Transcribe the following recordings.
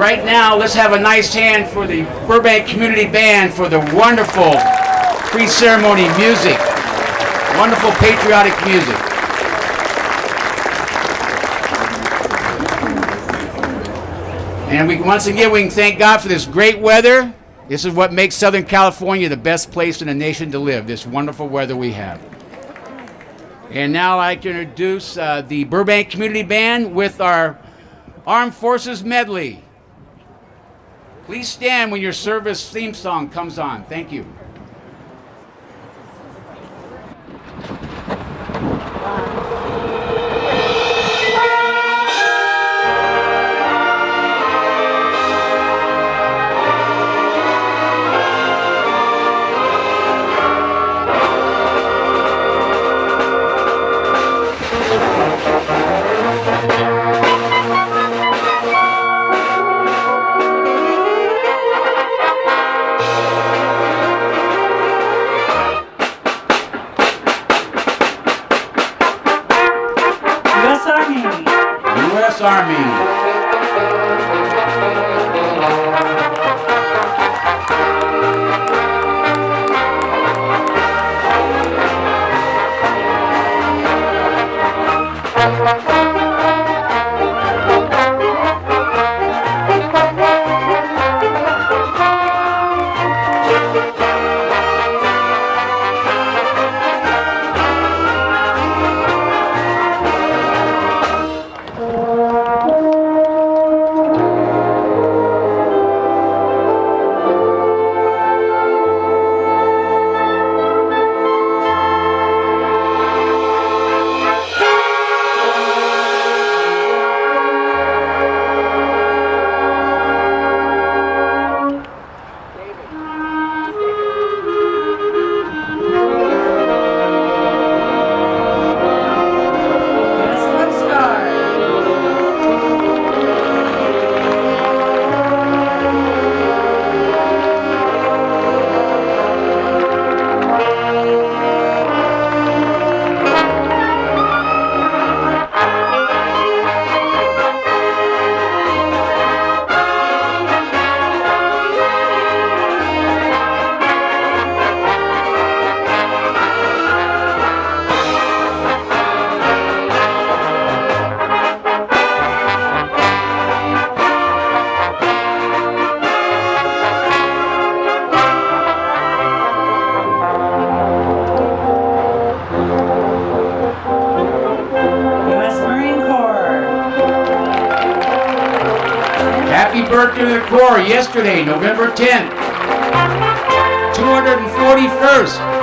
right now, let's have a nice hand for the Burbank Community Band for the wonderful pre-ceremony music. Wonderful patriotic music. And once again, we can thank God for this great weather. This is what makes Southern California the best place in the nation to live, this wonderful weather we have. And now I'd like to introduce the Burbank Community Band with our Armed Forces Medley. Please stand when your service theme song comes on. Thank you. U.S. Army. Yesterday, November 10th, 241st.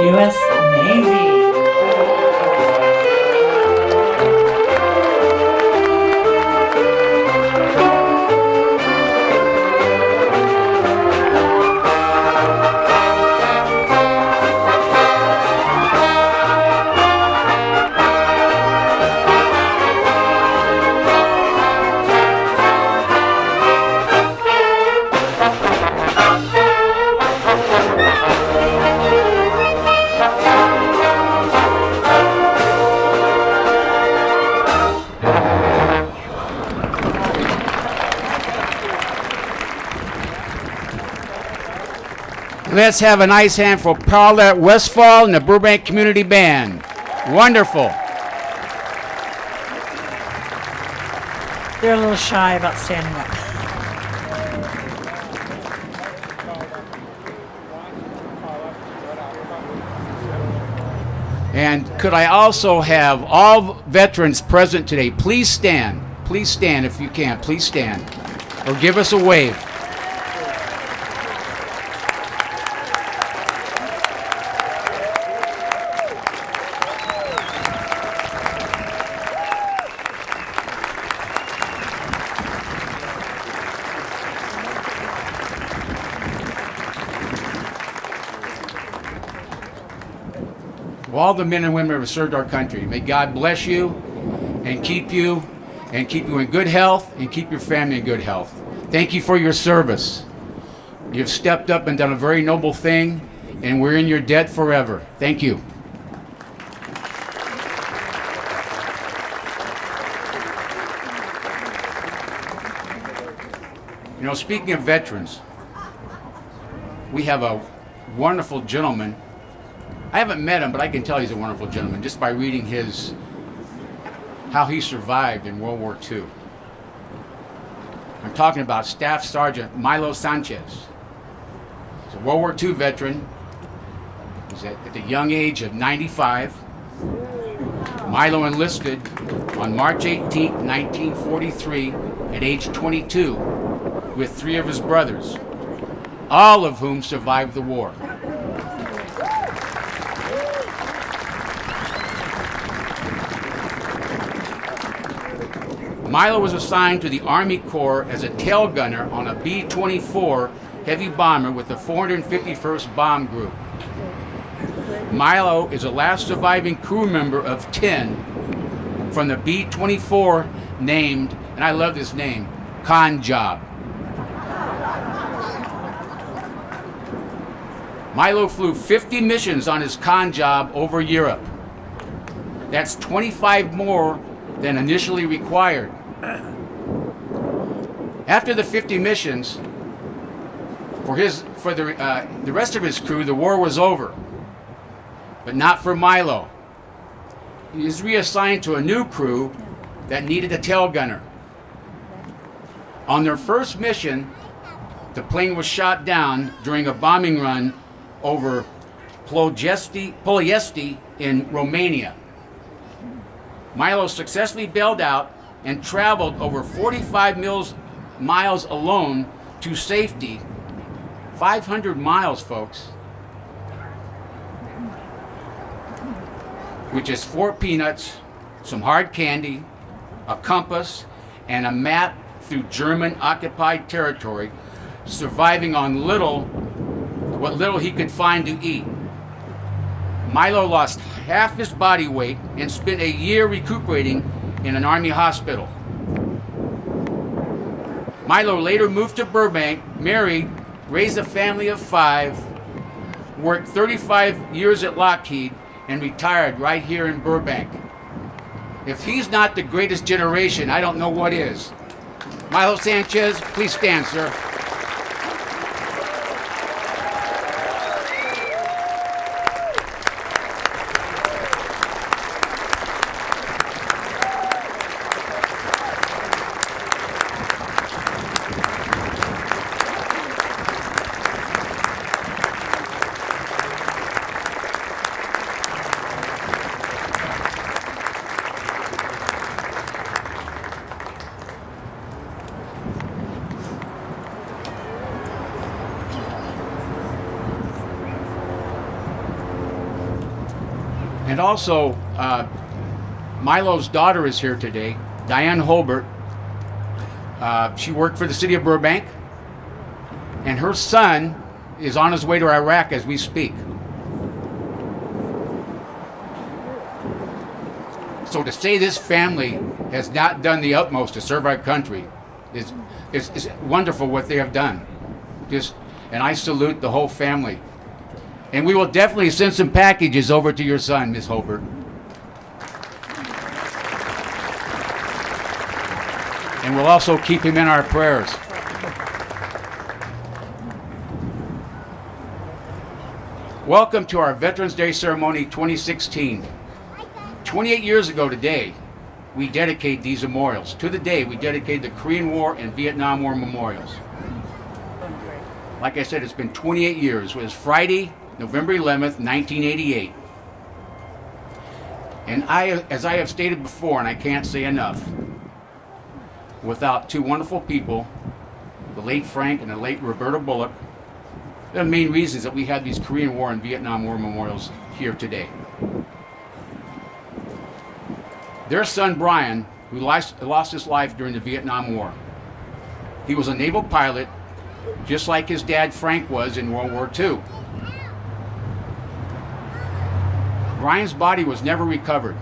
U.S. Navy. Let's have a nice hand for Paula Westfall and the Burbank Community Band. Wonderful. They're a little shy about standing up. And could I also have all veterans present today, please stand. Please stand if you can. Please stand. Or give us a wave. All the men and women who have served our country. May God bless you and keep you in good health and keep your family in good health. Thank you for your service. You've stepped up and done a very noble thing, and we're in your debt forever. Thank you. You know, speaking of veterans, we have a wonderful gentleman. I haven't met him, but I can tell he's a wonderful gentleman just by reading how he survived in World War II. I'm talking about Staff Sergeant Milo Sanchez. He's a World War II veteran. He's at the young age of 95. Milo enlisted on March 18, 1943, at age 22, with 3 of his brothers, all of whom survived the war. Milo was assigned to the Army Corps as a tail gunner on a B-24 heavy bomber with the 451st Bomb Group. Milo is the last surviving crew member of 10 from the B-24 named, and I love this name, Con Job. Milo flew 50 missions on his Con Job over Europe. That's 25 more than initially required. After the 50 missions, for the rest of his crew, the war was over. But not for Milo. He was reassigned to a new crew that needed a tail gunner. On their first mission, the plane was shot down during a bombing run over Ploiesti in Romania. Milo successfully bailed out and traveled over 45 miles alone to safety. 500 miles, folks. With just 4 peanuts, some hard candy, a compass, and a map through German-occupied territory, surviving on what little he could find to eat. Milo lost half his body weight and spent a year recuperating in an Army hospital. Milo later moved to Burbank, married, raised a family of 5, worked 35 years at Lockheed, and retired right here in Burbank. If he's not the greatest generation, I don't know what is. Milo Sanchez, please stand, sir. And also, Milo's daughter is here today, Diane Holbert. She worked for the city of Burbank, and her son is on his way to Iraq as we speak. So to say this family has not done the utmost to serve our country is wonderful what they have done. And I salute the whole family. And we will definitely send some packages over to your son, Ms. Holbert. And we'll also keep him in our prayers. Welcome to our Veterans Day Ceremony 2016. 28 years ago today, we dedicate these memorials. To the day, we dedicate the Korean War and Vietnam War memorials. Like I said, it's been 28 years. It was Friday, November 11th, 1988. And as I have stated before, and I can't say enough, without two wonderful people, the late Frank and the late Roberta Bullock, they're the main reasons that we have these Korean War and Vietnam War memorials here today. Their son Brian, who lost his life during the Vietnam War. He was a naval pilot, just like his dad Frank was in World War II. Brian's body was never recovered.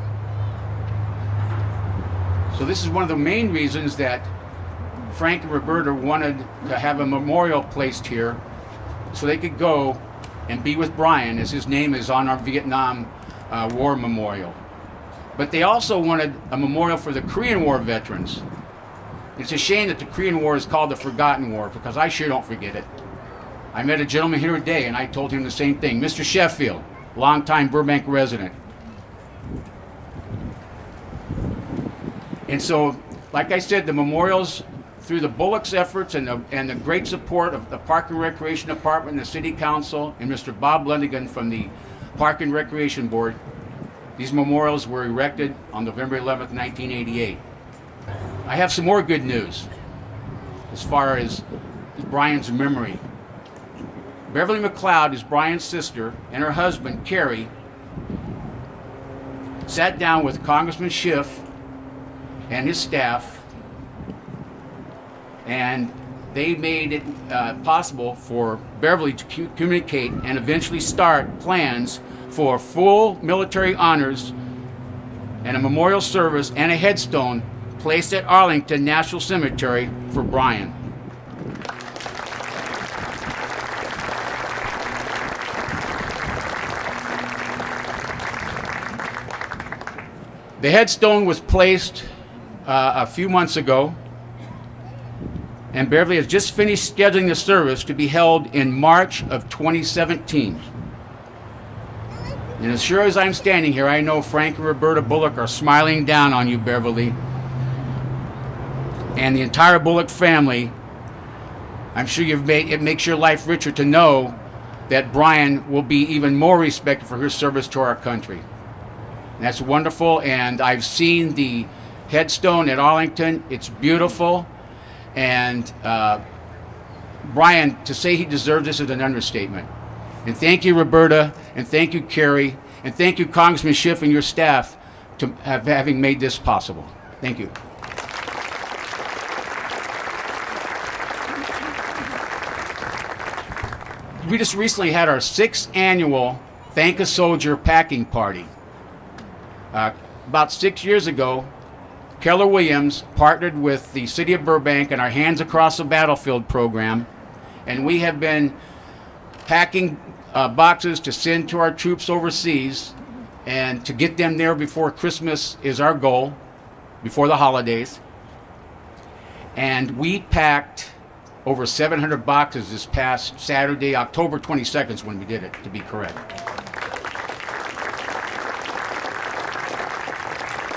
So this is one of the main reasons that Frank and Roberta wanted to have a memorial placed here so they could go and be with Brian, as his name is on our Vietnam War memorial. But they also wanted a memorial for the Korean War veterans. It's a shame that the Korean War is called the Forgotten War, because I sure don't forget it. I met a gentleman here today and I told him the same thing. Mr. Sheffield, longtime Burbank resident. And so, like I said, the memorials, through the Bullock's efforts and the great support of the Park and Recreation Department and the City Council and Mr. Bob Lundigan from the Park and Recreation Board, these memorials were erected on November 11th, 1988. I have some more good news as far as Brian's memory. Beverly McLeod is Brian's sister, and her husband, Carrie, sat down with Congressman Schiff and his staff, and they made it possible for Beverly to communicate and eventually start plans for full military honors and a memorial service and a headstone placed at Arlington National Cemetery for Brian. The headstone was placed a few months ago, and Beverly has just finished scheduling the service to be held in March of 2017. And as sure as I'm standing here, I know Frank and Roberta Bullock are smiling down on you, Beverly. And the entire Bullock family. I'm sure it makes your life richer to know that Brian will be even more respected for his service to our country. And that's wonderful, and I've seen the headstone at Arlington. It's beautiful, and Brian, to say he deserves this is an understatement. And thank you, Roberta, and thank you, Carrie, and thank you, Congressman Schiff and your staff, to having made this possible. Thank you. We just recently had our 6th annual Thank a Soldier packing party. About 6 years ago, Keller Williams partnered with the City of Burbank and our Hands Across the Battlefield program, and we have been packing boxes to send to our troops overseas, and to get them there before Christmas is our goal, before the holidays. And we packed over 700 boxes this past Saturday, October 22nd is when we did it, to be correct.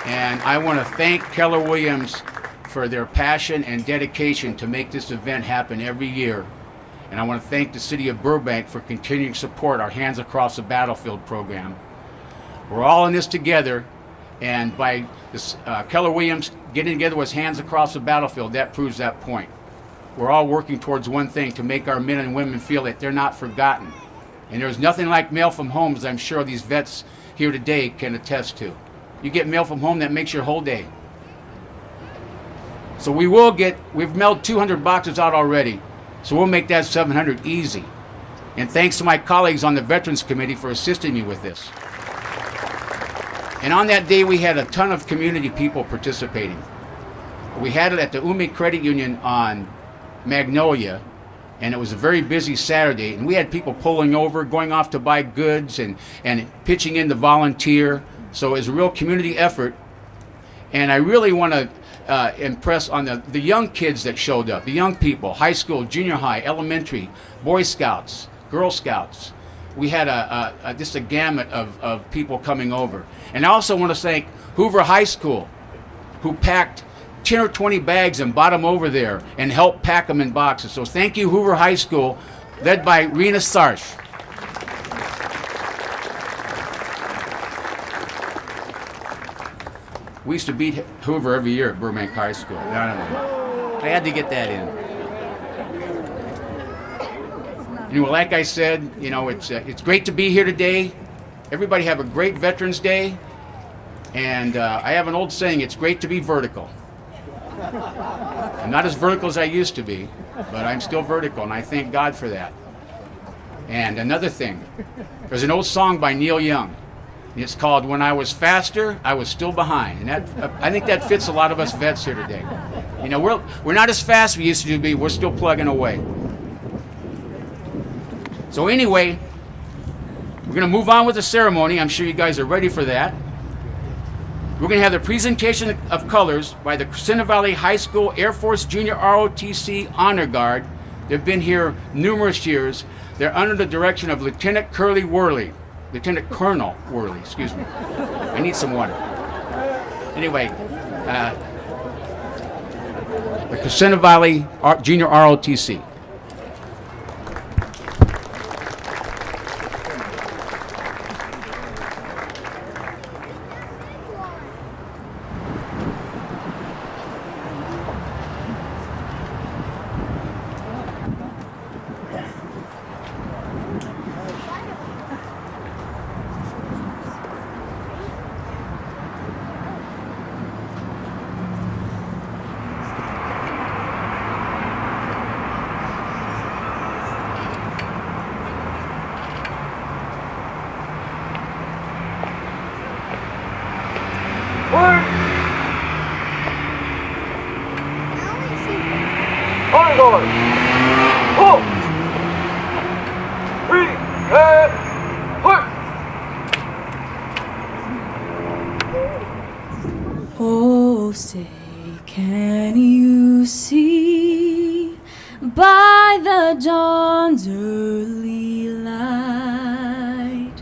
And I want to thank Keller Williams for their passion and dedication to make this event happen every year. And I want to thank the City of Burbank for continuing to support our Hands Across the Battlefield program. We're all in this together, and by this, Keller Williams getting together with Hands Across the Battlefield, that proves that point. We're all working towards one thing, to make our men and women feel that they're not forgotten. And there's nothing like mail from home, as I'm sure these vets here today can attest to. You get mail from home, that makes your whole day. So we've mailed 200 boxes out already, so we'll make that 700 easy. And thanks to my colleagues on the Veterans Committee for assisting me with this. And on that day, we had a ton of community people participating. We had it at the Ume Credit Union on Magnolia, and it was a very busy Saturday, and we had people pulling over, going off to buy goods, and pitching in to volunteer. So it was a real community effort, and I really want to impress on the young kids that showed up, the young people, high school, junior high, elementary, Boy Scouts, Girl Scouts, we had just a gamut of people coming over. And I also want to thank Hoover High School, who packed 10 or 20 bags and brought them over there and helped pack them in boxes. So thank you, Hoover High School, led by Rena Sarsh. We used to beat Hoover every year at Burbank High School. I don't know. I had to get that in. Anyway, like I said, you know, it's great to be here today. Everybody have a great Veterans Day. And I have an old saying, it's great to be vertical. I'm not as vertical as I used to be, but I'm still vertical, and I thank God for that. And another thing, there's an old song by Neil Young. It's called "When I Was Faster, I Was Still Behind," and I think that fits a lot of us vets here today. You know, we're not as fast as we used to be. We're still plugging away. So anyway, we're going to move on with the ceremony. I'm sure you guys are ready for that. We're going to have the presentation of colors by the Crescenta Valley High School Air Force Junior ROTC Honor Guard. They've been here numerous years. They're under the direction of Lieutenant Colonel Worley, excuse me. I need some water. Anyway, the Crescenta Valley Junior ROTC. Oh, say, can you see by the dawn's early light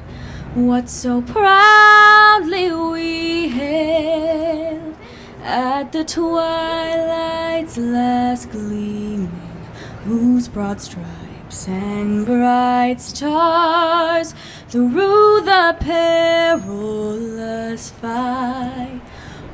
what so proudly we hailed at the twilight's last gleaming, whose broad stripes and bright stars through the perilous fight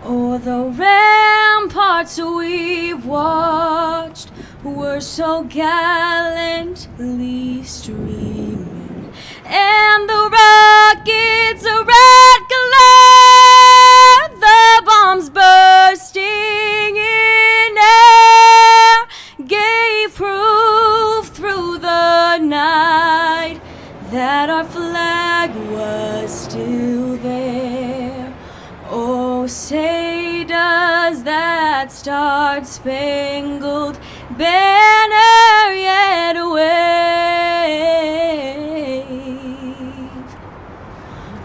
o'er the ramparts we've watched were so gallantly streaming, and the rockets' red glare, the bombs bursting in air, gave proof through the night that our flag was still there. Oh, say does that star-spangled banner yet wave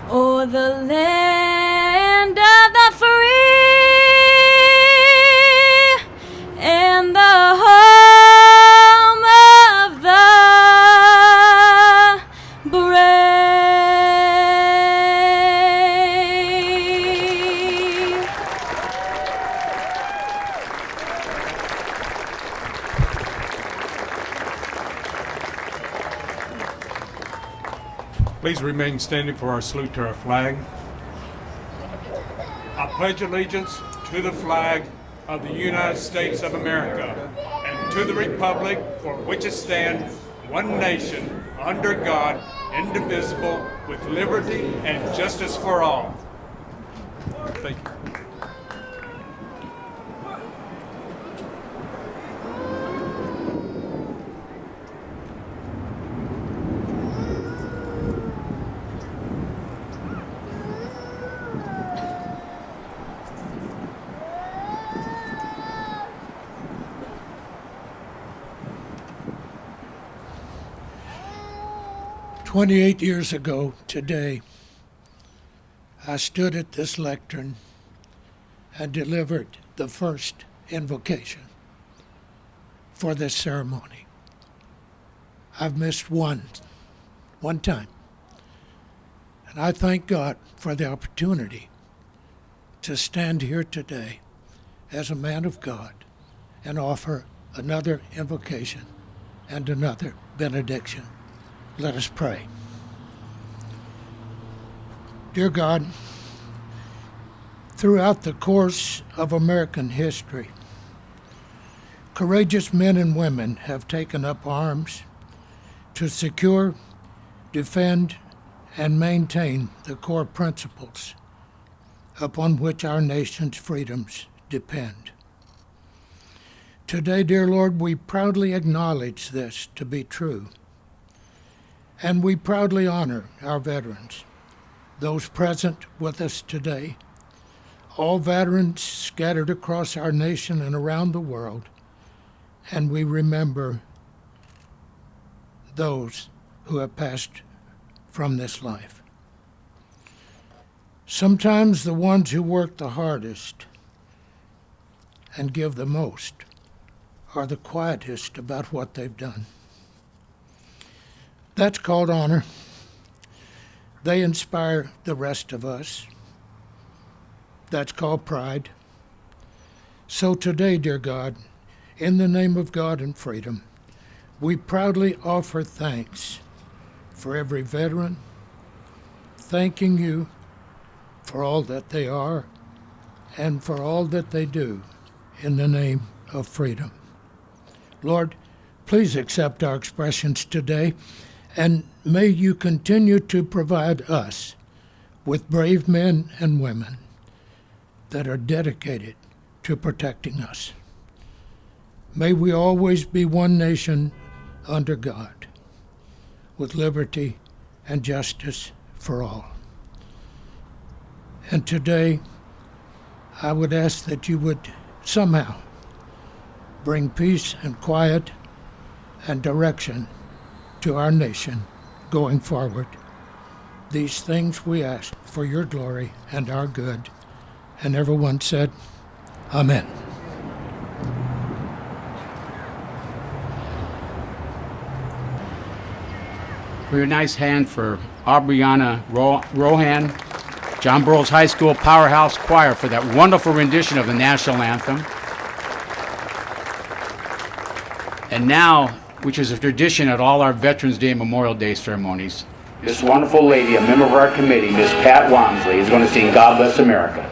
o'er the land of the free and the home of the brave? Please remain standing for our salute to our flag. I pledge allegiance to the flag of the United States of America and to the republic for which it stands, one nation, under God, indivisible, with liberty and justice for all. Thank you. "28 years ago today, I stood at this lectern and delivered the first invocation for this ceremony. I've missed one time, And I thank God for the opportunity to stand here today as a man of God and offer another invocation and another benediction. Let us pray. Dear God, throughout the course of American history, courageous men and women have taken up arms to secure, defend, and maintain the core principles upon which our nation's freedoms depend. Today, dear Lord, we proudly acknowledge this to be true, and we proudly honor our veterans, those present with us today, all veterans scattered across our nation and around the world, and we remember those who have passed from this life. Sometimes the ones who work the hardest and give the most are the quietest about what they've done. That's called honor. They inspire the rest of us. That's called pride. So today, dear God, in the name of God and freedom, we proudly offer thanks for every veteran, thanking you for all that they are and for all that they do in the name of freedom. Lord, please accept our expressions today, and may you continue to provide us with brave men and women that are dedicated to protecting us. May we always be one nation under God, with liberty and justice for all. And today, I would ask that you would somehow bring peace and quiet and direction to our nation going forward. These things we ask for your glory and our good. And everyone said, Amen. For your nice hand for Aubrianna Rohan, John Burroughs High School Powerhouse Choir, for that wonderful rendition of the national anthem. And now, which is a tradition at all our Veterans Day and Memorial Day ceremonies, this wonderful lady, a member of our committee, Miss Pat Wamsley, is going to sing God Bless America.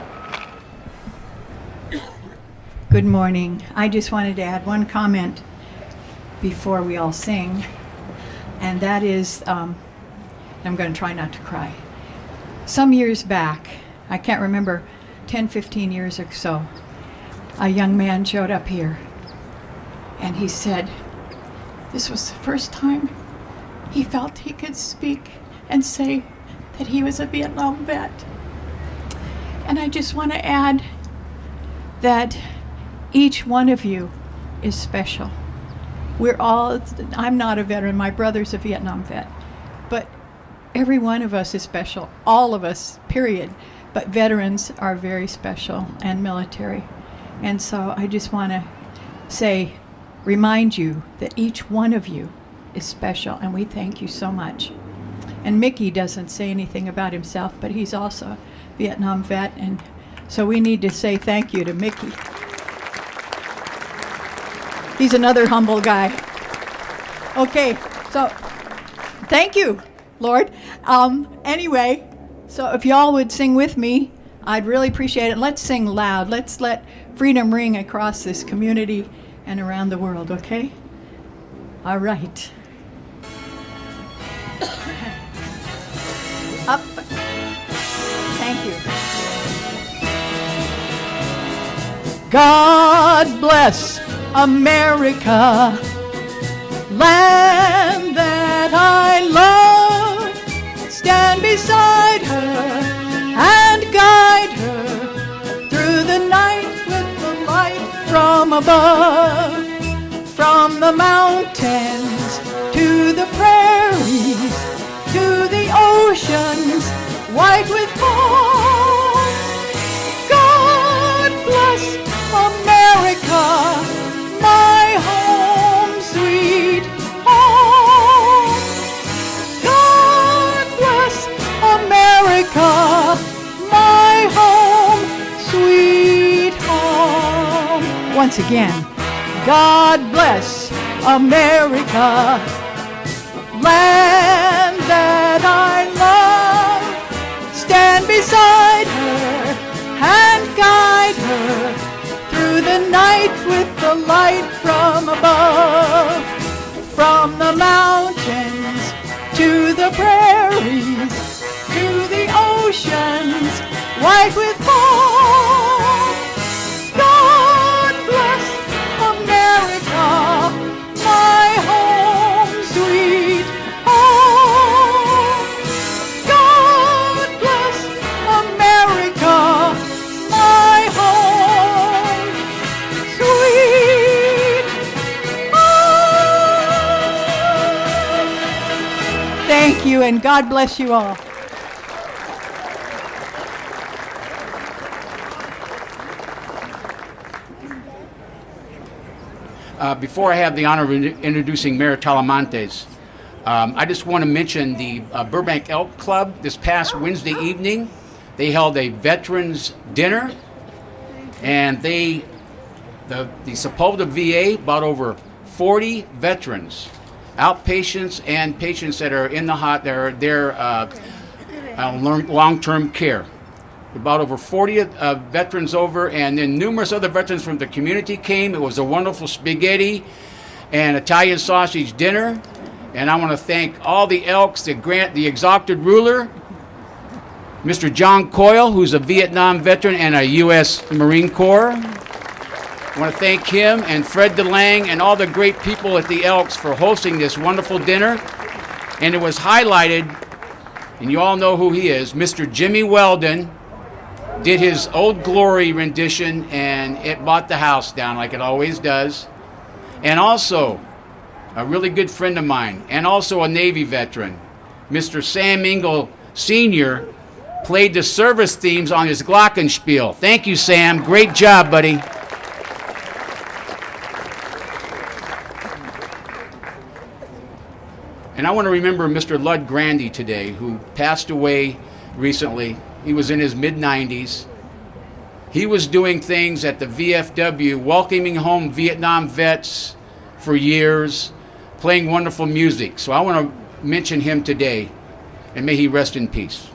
Good morning. I just wanted to add one comment before we all sing, and that is, I'm going to try not to cry. Some years back, I can't remember, 10, 15 years or so, a young man showed up here, and he said this was the first time he felt he could speak and say that he was a Vietnam vet. And I just want to add that each one of you is special. We're all, I'm not a veteran, my brother's a Vietnam vet, but every one of us is special, all of us, period. But veterans are very special, and military. And so I just want to say, remind you that each one of you is special, and we thank you so much. And Mickey doesn't say anything about himself, but he's also a Vietnam vet, and so we need to say thank you to Mickey. He's another humble guy. Okay, so thank you, Lord. Anyway, so if y'all would sing with me, I'd really appreciate it. Let's sing loud. Let's let freedom ring across this community and around the world, okay? All right. Up. Thank you. God bless America, land that I love. Stand beside her and guide her through the night with the light from above. From the mountains to the prairies, to the oceans white with foam. God bless America, my home, sweet home. God bless America. America, my home, sweet home. Once again, God bless America, land that I love. Stand beside her and guide her through the night with the light from above. From the mountains to the prairies, to the oceans white with foam. God bless America, my home, sweet home. God bless America, my home, sweet home. Thank you, and God bless you all. Before I have the honor of introducing Mayor Talamantes, I just want to mention the Burbank Elk Club. This past Wednesday evening, they held a veterans dinner, and the Sepulveda VA brought over 40 veterans, outpatients and patients that are in the long-term care. We brought over 40 veterans over, and then numerous other veterans from the community came. It was a wonderful spaghetti and Italian sausage dinner. And I want to thank all the Elks, the exalted ruler, Mr. John Coyle, who's a Vietnam veteran and a U.S. Marine Corps. I want to thank him and Fred DeLange and all the great people at the Elks for hosting this wonderful dinner. And it was highlighted, and you all know who he is, Mr. Jimmy Weldon did his Old Glory rendition, and it brought the house down like it always does. And also, a really good friend of mine, and also a Navy veteran, Mr. Sam Engel Sr., played the service themes on his glockenspiel. Thank you, Sam. Great job, buddy. And I want to remember Mr. Lud Grandy today, who passed away recently. He was in his mid-90s. He was doing things at the VFW, welcoming home Vietnam vets for years, playing wonderful music. So I want to mention him today, and may he rest in peace.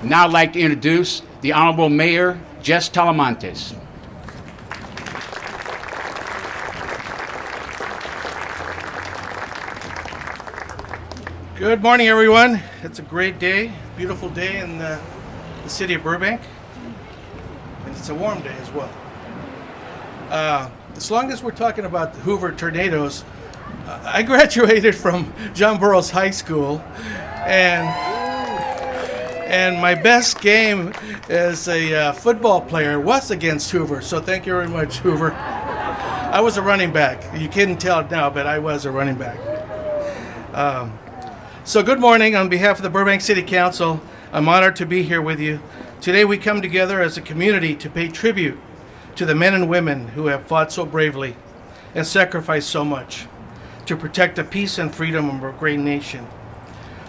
Now I'd like to introduce the Honorable Mayor, Jess Talamantes. Good morning, everyone. It's a great day, beautiful day in the city of Burbank, and it's a warm day as well. As long as we're talking about the Hoover tornadoes, I graduated from John Burroughs High School, and my best game as a football player was against Hoover, so thank you very much, Hoover. I was a running back. You couldn't tell it now, but I was a running back. So good morning. On behalf of the Burbank City Council, I'm honored to be here with you. Today we come together as a community to pay tribute to the men and women who have fought so bravely and sacrificed so much to protect the peace and freedom of our great nation.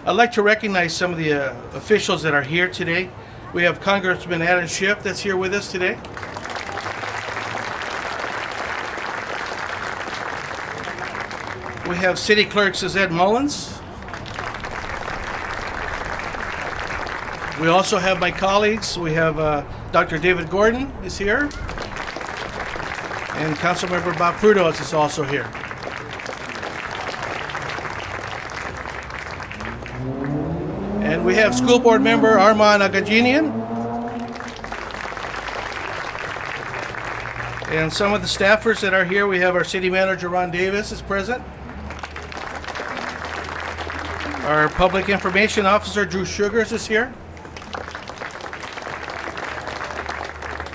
I'd like to recognize some of the officials that are here today. We have Congressman Adam Schiff that's here with us today. We have City Clerk Suzette Mullins. We also have my colleagues. We have Dr. David Gordon is here. And Councilmember Bob Frutos is also here. And we have School Board Member Armand Agajinian. And some of the staffers that are here, we have our City Manager Ron Davis is present. Our Public Information Officer Drew Sugars is here.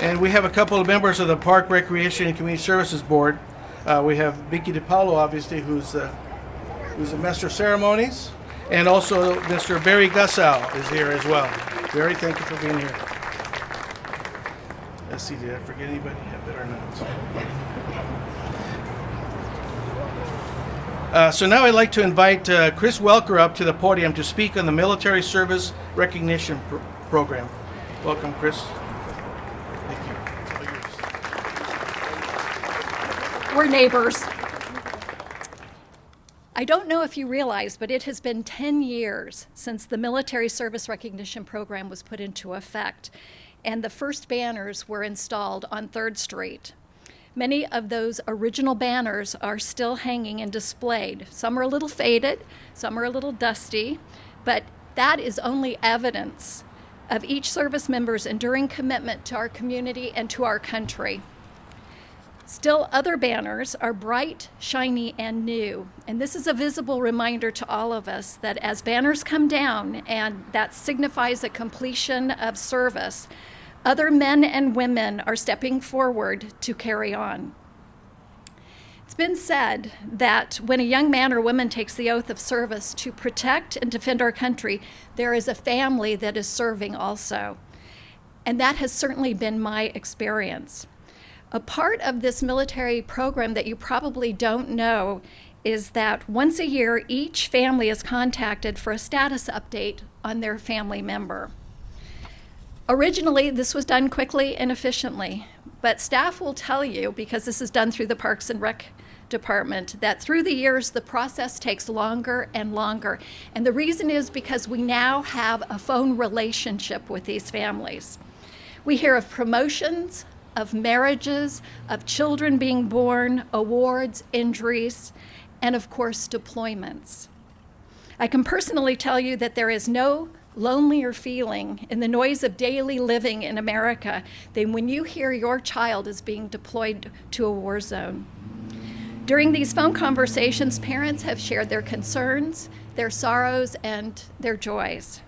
And we have a couple of members of the Park, Recreation, and Community Services Board. We have Vicky DePalo, obviously, who's the Master of Ceremonies. And also Mr. Barry Gussow is here as well. Barry, thank you for being here. Let's see, did I forget anybody? I better So now I'd like to invite Chris Welker up to the podium to speak on the Military Service Recognition Program. Welcome, Chris. Thank you. We're neighbors. I don't know if you realize, but it has been 10 years since the Military Service Recognition Program was put into effect, and the first banners were installed on 3rd Street. Many of those original banners are still hanging and displayed. Some are a little faded, some are a little dusty, but that is only evidence of each service member's enduring commitment to our community and to our country. Still, other banners are bright, shiny, and new. And this is a visible reminder to all of us that as banners come down, and that signifies a completion of service, other men and women are stepping forward to carry on. It's been said that when a young man or woman takes the oath of service to protect and defend our country, there is a family that is serving also. And that has certainly been my experience. A part of this military program that you probably don't know is that once a year, each family is contacted for a status update on their family member. Originally, this was done quickly and efficiently, but staff will tell you, because this is done through the Parks and Rec Department, that through the years, the process takes longer and longer. And the reason is because we now have a phone relationship with these families. We hear of promotions, of marriages, of children being born, awards, injuries, and of course, deployments. I can personally tell you that there is no lonelier feeling in the noise of daily living in America than when you hear your child is being deployed to a war zone. During these phone conversations, parents have shared their concerns, their sorrows, and their joys.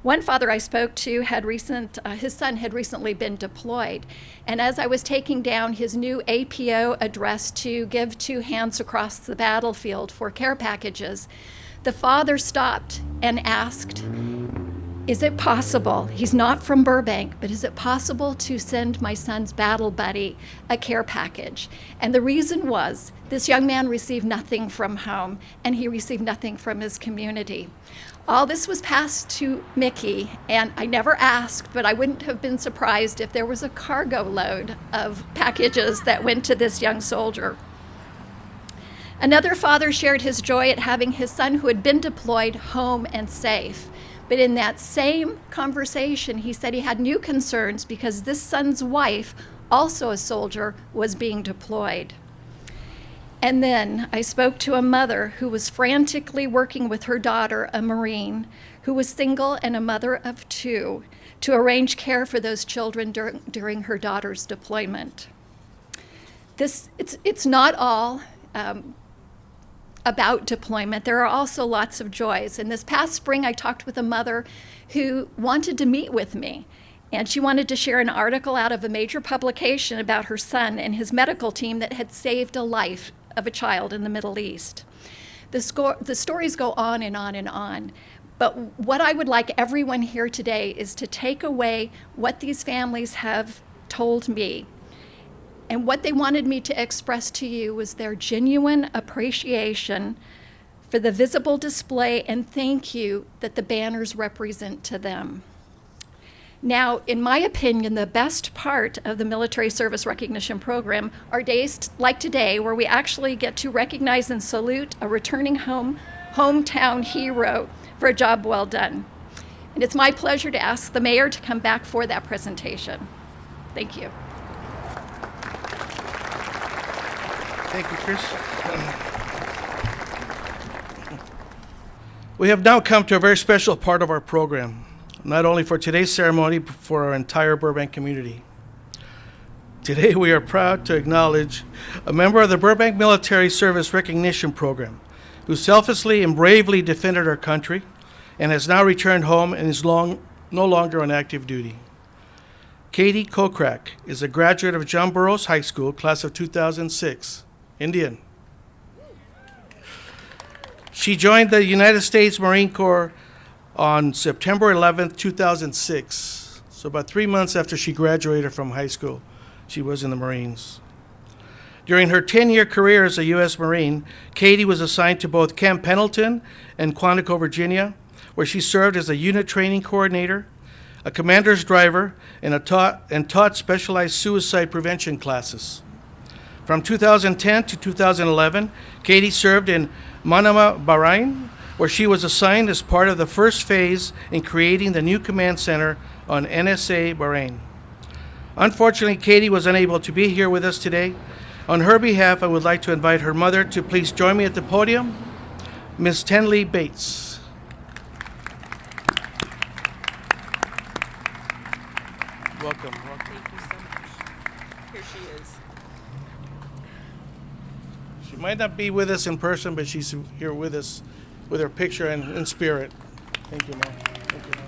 One father I spoke to his son had recently been deployed, and as I was taking down his new APO address to give to hands across the battlefield for care packages, the father stopped and asked, "Is it possible," he's not from Burbank, but is it possible to send my son's battle buddy a care package? And the reason was, this young man received nothing from home, and he received nothing from his community. All this was passed to Mickey, and I never asked, but I wouldn't have been surprised if there was a cargo load of packages that went to this young soldier. Another father shared his joy at having his son who had been deployed home and safe. But in that same conversation, he said he had new concerns because this son's wife, also a soldier, was being deployed. And then I spoke to a mother who was frantically working with her daughter, a Marine, who was single and a mother of 2, to arrange care for those children during her daughter's deployment. It's not all about deployment. There are also lots of joys. And this past spring, I talked with a mother who wanted to meet with me. And she wanted to share an article out of a major publication about her son and his medical team that had saved a life of a child in the Middle East. The stories go on and on and on. But what I would like everyone here today is to take away what these families have told me. And what they wanted me to express to you was their genuine appreciation for the visible display and thank you that the banners represent to them. Now, in my opinion, the best part of the Military Service Recognition Program are days like today where we actually get to recognize and salute a returning hometown hero for a job well done. And it's my pleasure to ask the mayor to come back for that presentation. Thank you. Thank you, Chris. We have now come to a very special part of our program, not only for today's ceremony, but for our entire Burbank community. Today, we are proud to acknowledge a member of the Burbank Military Service Recognition Program who selflessly and bravely defended our country and has now returned home and is no longer on active duty. Katie Kokrak is a graduate of John Burroughs High School, class of 2006. Indian. She joined the United States Marine Corps on September 11th, 2006. So about 3 months after she graduated from high school, she was in the Marines. During her 10-year career as a U.S. Marine, Katie was assigned to both Camp Pendleton and Quantico, Virginia, where she served as a unit training coordinator, a commander's driver, and taught specialized suicide prevention classes. From 2010 to 2011, Katie served in Manama, Bahrain, where she was assigned as part of the first phase in creating the new command center on NSA Bahrain. Unfortunately, Katie was unable to be here with us today. On her behalf, I would like to invite her mother to please join me at the podium, Ms. Tenley Bates. Welcome. Thank you so much. Here she is. She might not be with us in person, but she's here with us with her picture and in spirit. Thank you, Mom. Thank you, Mom.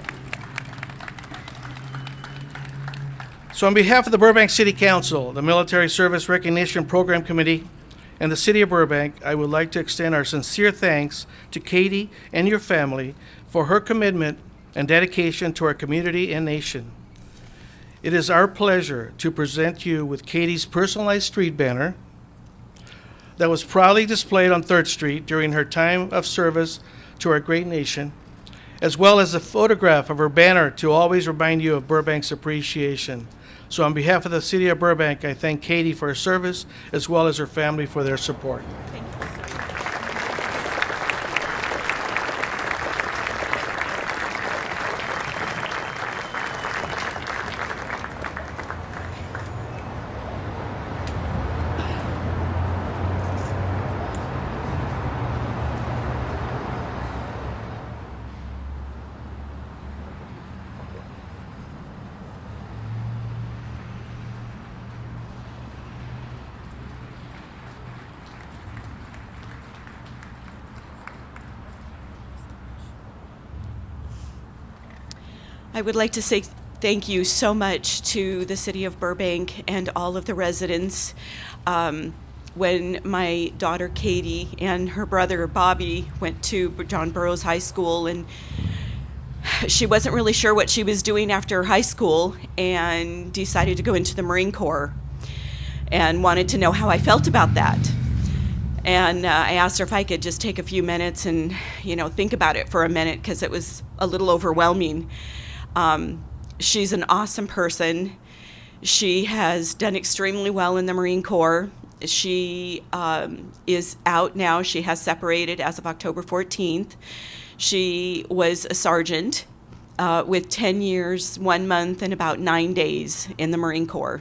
So on behalf of the Burbank City Council, the Military Service Recognition Program Committee, and the City of Burbank, I would like to extend our sincere thanks to Katie and your family for her commitment and dedication to our community and nation. It is our pleasure to present you with Katie's personalized street banner that was proudly displayed on 3rd Street during her time of service to our great nation, as well as a photograph of her banner to always remind you of Burbank's appreciation. So on behalf of the City of Burbank, I thank Katie for her service, as well as her family for their support. Thank you so much. I would like to say thank you so much to the City of Burbank and all of the residents. When my daughter Katie and her brother Bobby went to John Burroughs High School, and she wasn't really sure what she was doing after high school and decided to go into the Marine Corps and wanted to know how I felt about that. And I asked her if I could just take a few minutes and, think about it for a minute, because it was a little overwhelming. She's an awesome person. She has done extremely well in the Marine Corps. She is out now. She has separated as of October 14th. She was a sergeant with 10 years, 1 month, and about 9 days in the Marine Corps.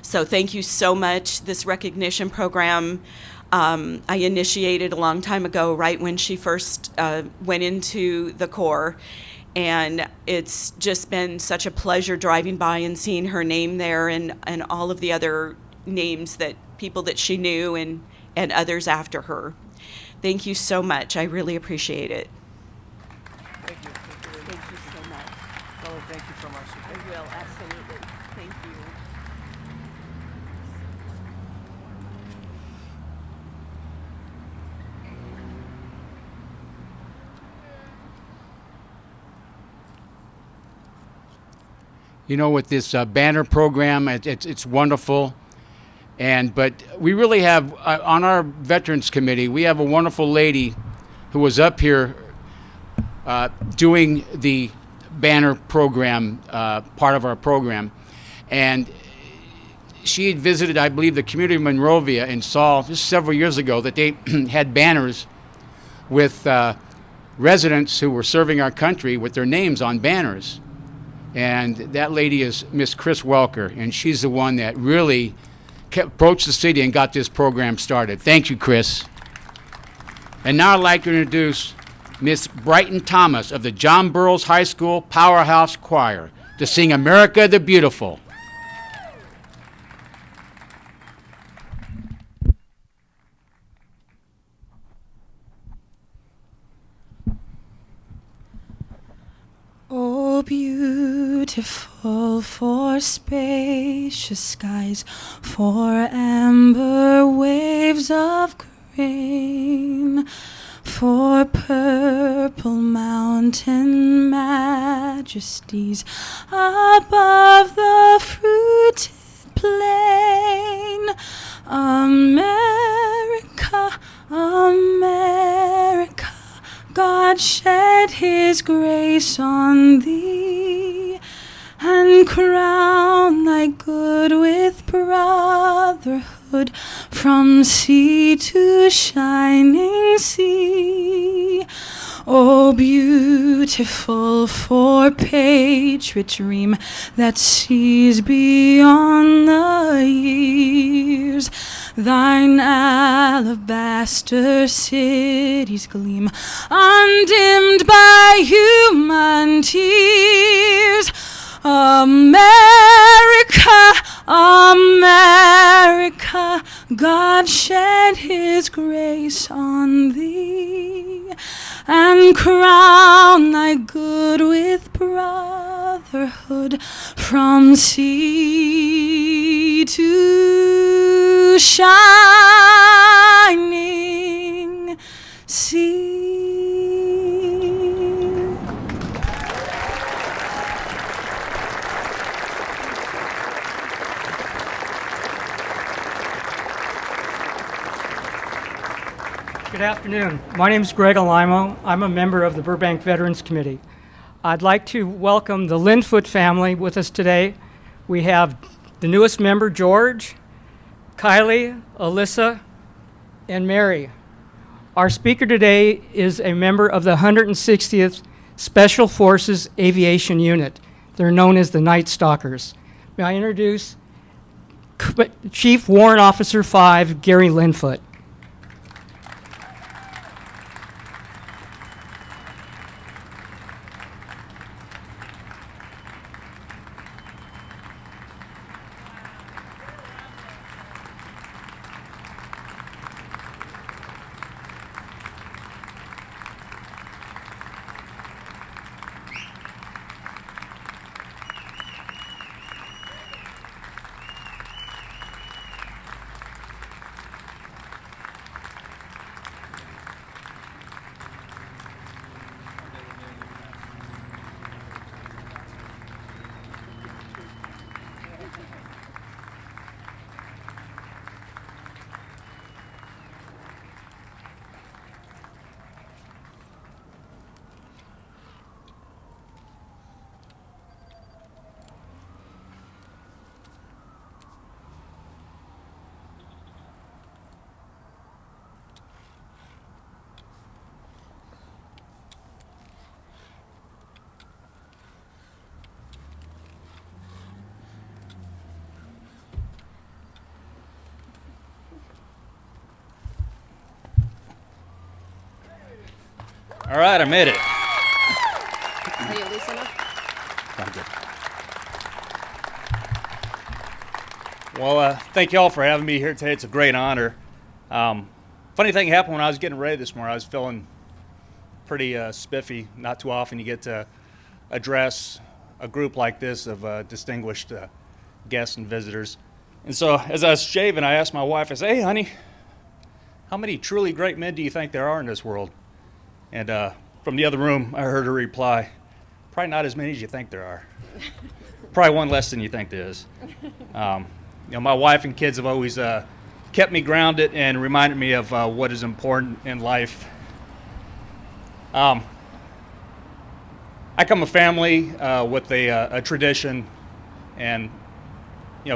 So thank you so much. This recognition program I initiated a long time ago, right when she first went into the Corps. And it's just been such a pleasure driving by and seeing her name there, and all of the other names that people that she knew and others after her. Thank you so much. I really appreciate it. Thank you. Thank you so much. Tell her thank you from us. I will, absolutely. Thank you. With this banner program, it's wonderful. But we really have, on our Veterans Committee, we have a wonderful lady who was up here doing the banner program, part of our program. And she had visited, I believe, the community of Monrovia and saw just several years ago that they had banners with residents who were serving our country with their names on banners. And that lady is Miss Chris Welker, and she's the one that really approached the city and got this program started. Thank you, Chris. And now I'd like to introduce Miss Brighton Thomas of the John Burroughs High School Powerhouse Choir to sing America the Beautiful. Oh, beautiful for spacious skies, for amber waves of grain, for purple mountain majesties above the fruited plain. America, America, God shed his grace on thee, and crown thy good with brotherhood from sea to shining sea. Oh, beautiful for patriot dream that sees beyond the years, thine alabaster cities gleam, undimmed by human tears. America, America, God shed his grace on thee, and crown thy good with brotherhood from sea to shining sea. Good afternoon. My name is Greg Alimo. I'm a member of the Burbank Veterans Committee. I'd like to welcome the Linfoot family with us today. We have the newest member, George, Kylie, Alyssa, and Mary. Our speaker today is a member of the 160th Special Forces Aviation Unit. They're known as the Night Stalkers. May I introduce Chief Warrant Officer 5, Gary Linfoot. All right, I made it. Are you loose enough? I'm good. Well, thank you all for having me here today. It's a great honor. Funny thing happened when I was getting ready this morning. I was feeling pretty spiffy. Not too often you get to address a group like this of distinguished guests and visitors. And so as I was shaving, I asked my wife, I said, "Hey, honey, how many truly great men do you think there are in this world?" And from the other room, I heard her reply, "Probably not as many as you think there are. Probably one less than you think there is." My wife and kids have always kept me grounded and reminded me of what is important in life. I come from a family with a tradition and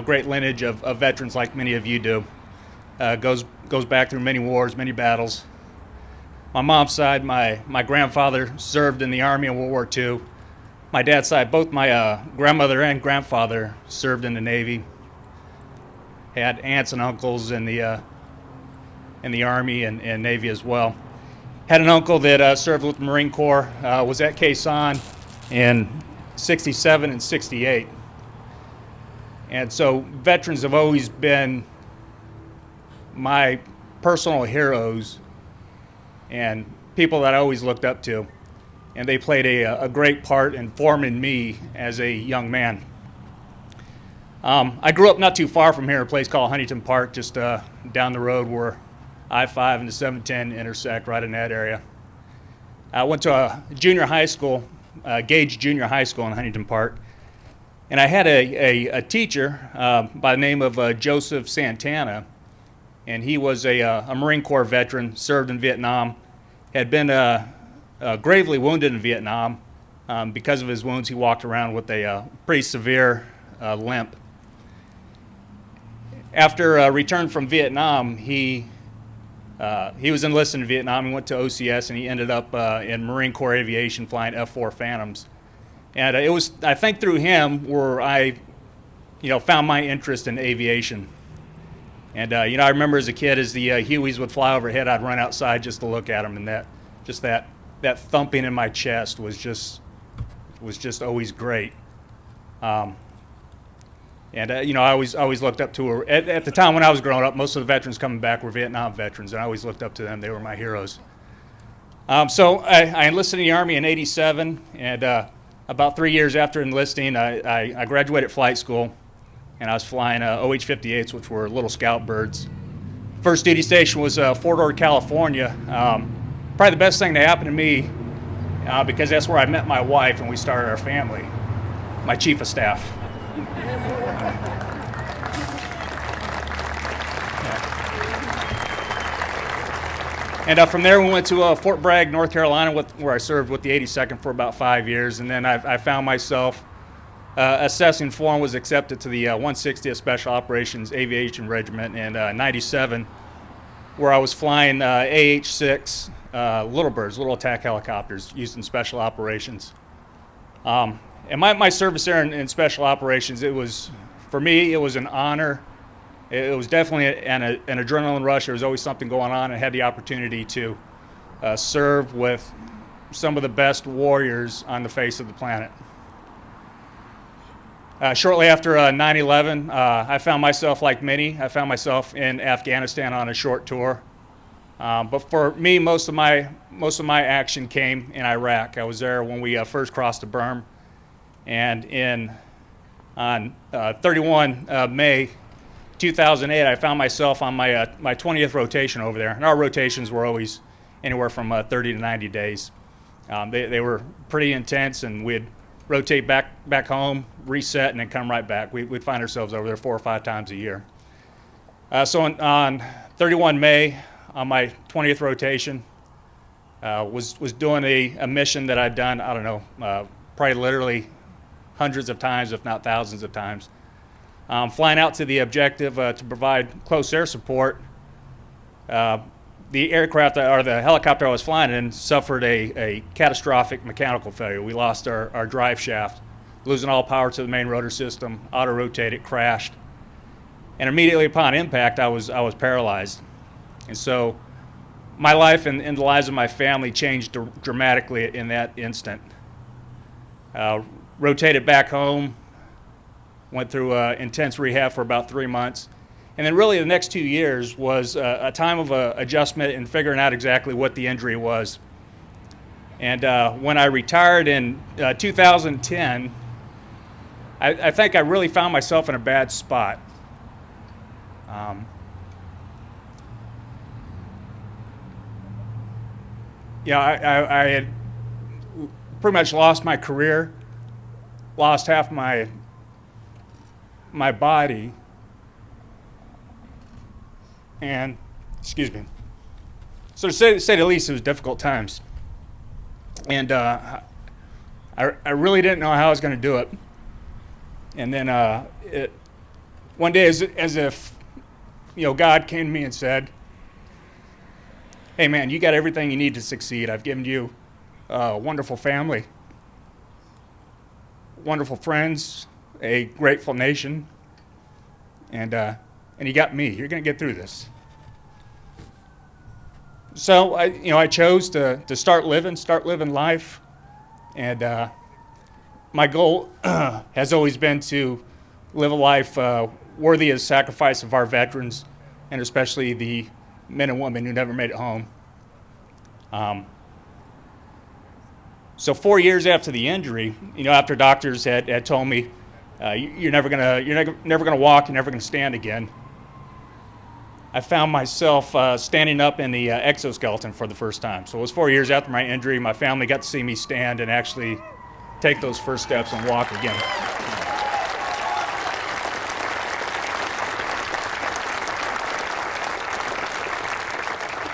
great lineage of veterans like many of you do. Goes back through many wars, many battles. My mom's side, my grandfather served in the Army in World War II. My dad's side, both my grandmother and grandfather served in the Navy. Had aunts and uncles in the Army and Navy as well. Had an uncle that served with the Marine Corps, was at Quezon in 67 and 68. And so veterans have always been my personal heroes and people that I always looked up to. And they played a great part in forming me as a young man. I grew up not too far from here, a place called Huntington Park, just down the road where I-5 and the 710 intersect, right in that area. I went to a junior high school, Gage Junior High School in Huntington Park. And I had a teacher by the name of Joseph Santana, and he was a Marine Corps veteran, served in Vietnam, had been gravely wounded in Vietnam. Because of his wounds, he walked around with a pretty severe limp. After return from Vietnam, he was enlisted in Vietnam. He went to OCS, and he ended up in Marine Corps Aviation flying F-4 Phantoms. And it was, I think, through him where I, found my interest in aviation. And I remember as a kid, as the Hueys would fly overhead, I'd run outside just to look at them, and that thumping in my chest was just always great. I always looked up to her. At the time when I was growing up, most of the veterans coming back were Vietnam veterans, and I always looked up to them. They were my heroes. So I enlisted in the Army in '87, and about 3 years after enlisting, I graduated flight school, and I was flying OH-58s, which were little scout birds. First duty station was Fort Ord, California. Probably the best thing to happen to me, because that's where I met my wife and we started our family, my chief of staff. And from there we went to Fort Bragg, North Carolina, where I served with the 82nd for about 5 years. And then I found myself assessing for and was accepted to the 160th Special Operations Aviation Regiment in '97, where I was flying AH-6 little birds, little attack helicopters used in special operations. And my service there in special operations, for me, it was an honor. It was definitely an adrenaline rush. There was always something going on. I had the opportunity to serve with some of the best warriors on the face of the planet. Shortly after 9/11, I found myself, like many, I found myself in Afghanistan on a short tour. But for me, most of my action came in Iraq. I was there when we first crossed the berm, and on 31 May 2008, I found myself on my 20th rotation over there, and our rotations were always anywhere from 30 to 90 days. They were pretty intense, and we'd rotate back home, reset, and then come right back. We'd find ourselves over there 4 or 5 times a year. So on 31 May, on my 20th rotation, was doing a mission that I'd done, I don't know, probably literally hundreds of times, if not thousands of times. Flying out to the objective to provide close air support. The aircraft, or the helicopter I was flying in, suffered a catastrophic mechanical failure. We lost our drive shaft, losing all power to the main rotor system, auto-rotated, crashed. And immediately upon impact, I was paralyzed. And so my life and the lives of my family changed dramatically in that instant. Rotated back home, went through intense rehab for about 3 months. And then really the next 2 years was a time of adjustment and figuring out exactly what the injury was. And when I retired in 2010, I think I really found myself in a bad spot. I had pretty much lost my career, lost half my body, and, excuse me. So to say the least, it was difficult times. And I really didn't know how I was going to do it. And then one day, as if God came to me and said, "Hey man, you got everything you need to succeed. I've given you a wonderful family, wonderful friends, a grateful nation, and you got me. You're going to get through this." So I chose to start living life, and my goal has always been to live a life worthy of the sacrifice of our veterans, and especially the men and women who never made it home. So 4 years after the injury, after doctors had told me, you're never gonna walk, you're never gonna stand again, I found myself standing up in the exoskeleton for the first time. So it was 4 years after my injury. My family got to see me stand and actually take those first steps and walk again.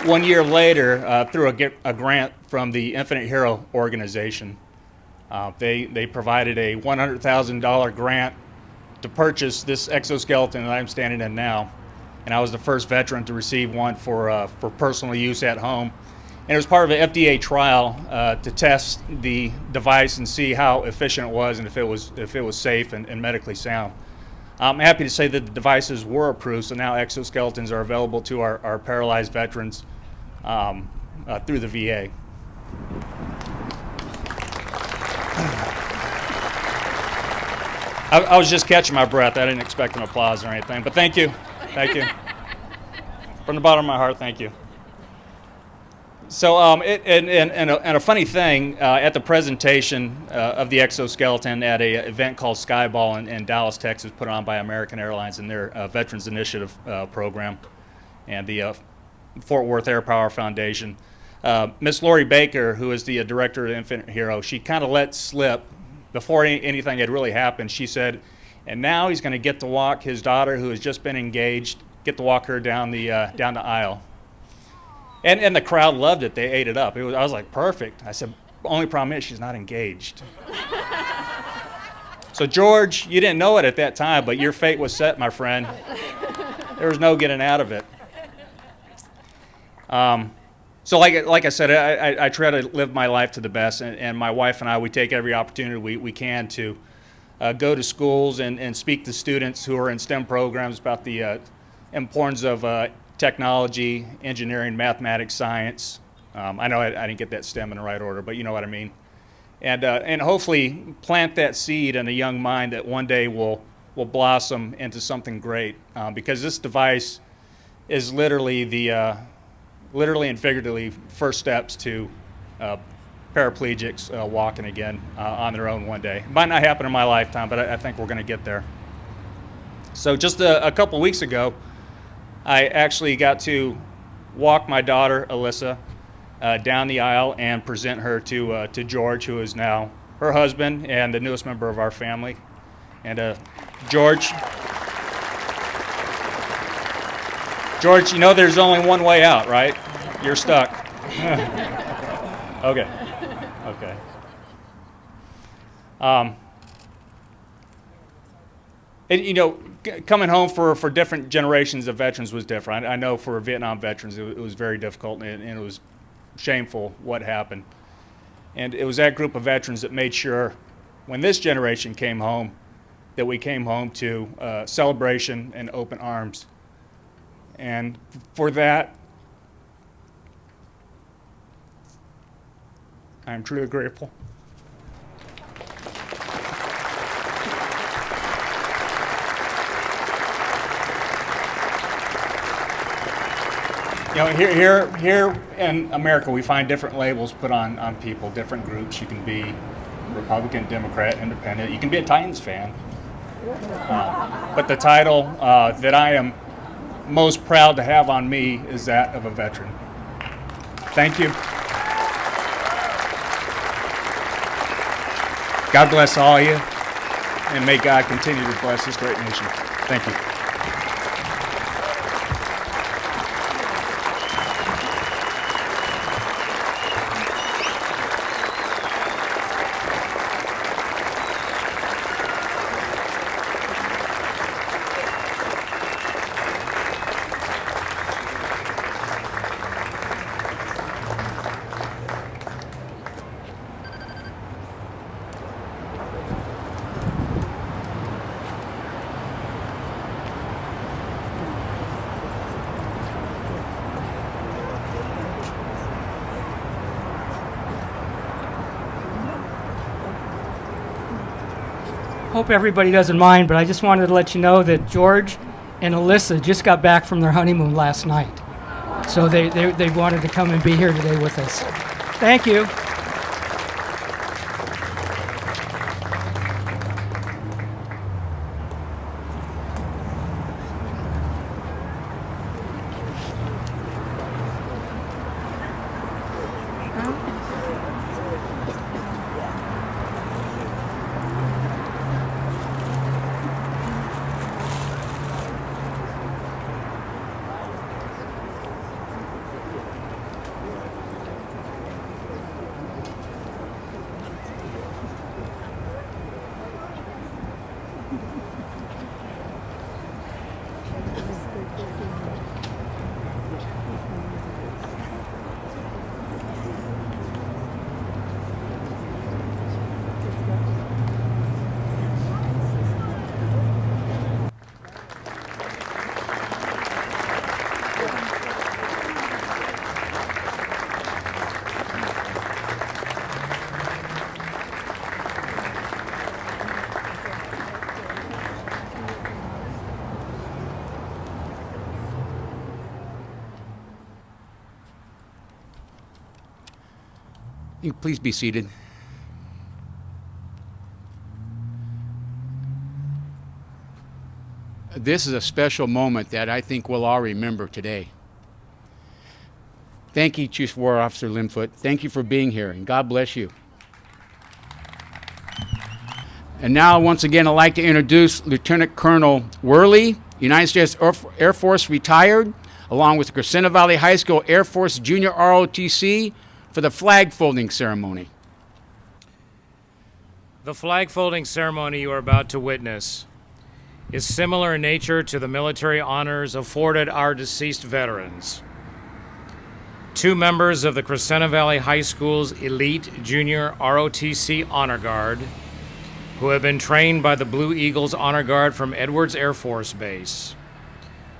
1 year later, through a grant from the Infinite Hero organization, they provided a $100,000 grant to purchase this exoskeleton that I'm standing in now. And I was the first veteran to receive one for personal use at home. And it was part of an FDA trial to test the device and see how efficient it was and if it was safe and medically sound. I'm happy to say that the devices were approved, so now exoskeletons are available to our paralyzed veterans through the VA. I was just catching my breath. I didn't expect an applause or anything, but thank you. Thank you. From the bottom of my heart, thank you. So, and a funny thing, at the presentation of the exoskeleton at an event called Skyball in Dallas, Texas, put on by American Airlines and their Veterans Initiative program and the Fort Worth Air Power Foundation, Miss Lori Baker, who is the director of Infinite Hero, she kind of let slip, before anything had really happened, she said, and now he's going to get to walk his daughter, who has just been engaged, get to walk her down the aisle. And the crowd loved it. They ate it up. I was like, perfect. I said, only problem is she's not engaged. So George, you didn't know it at that time, but your fate was set, my friend. There was no getting out of it. So like I said, I try to live my life to the best, and my wife and I, we take every opportunity we can to go to schools and speak to students who are in STEM programs about the importance of technology, engineering, mathematics, science. I know I didn't get that STEM in the right order, but you know what I mean. And hopefully plant that seed in a young mind that one day will blossom into something great. Because this device is literally literally and figuratively first steps to paraplegics walking again on their own one day. It might not happen in my lifetime, but I think we're going to get there. So just a couple weeks ago, I actually got to walk my daughter, Alyssa, down the aisle and present her to George, who is now her husband and the newest member of our family. And George, you know there's only one way out, right? You're stuck. Okay. And you know, coming home for different generations of veterans was different. I know for Vietnam veterans it was very difficult and it was shameful what happened. And it was that group of veterans that made sure when this generation came home that we came home to celebration and open arms. And for that, I am truly grateful. You know, here in America, we find different labels put on people, different groups. You can be Republican, Democrat, Independent. You can be a Titans fan. But the title that I am most proud to have on me is that of a veteran. Thank you. God bless all of you, and may God continue to bless this great nation. Thank you. Hope everybody doesn't mind, but I just wanted to let you know that George and Alyssa just got back from their honeymoon last night. So they wanted to come and be here today with us. Thank you. You please be seated. This is a special moment that I think we'll all remember today. Thank you, Chief War Officer Linfoot. Thank you for being here, and God bless you. And now, once again, I'd like to introduce Lieutenant Colonel Worley, United States Air Force retired, along with the Crescenta Valley High School Air Force Junior ROTC, for the flag folding ceremony. The flag folding ceremony you are about to witness is similar in nature to the military honors afforded our deceased veterans. Two members of the Crescenta Valley High School's elite junior ROTC Honor Guard, who have been trained by the Blue Eagles Honor Guard from Edwards Air Force Base,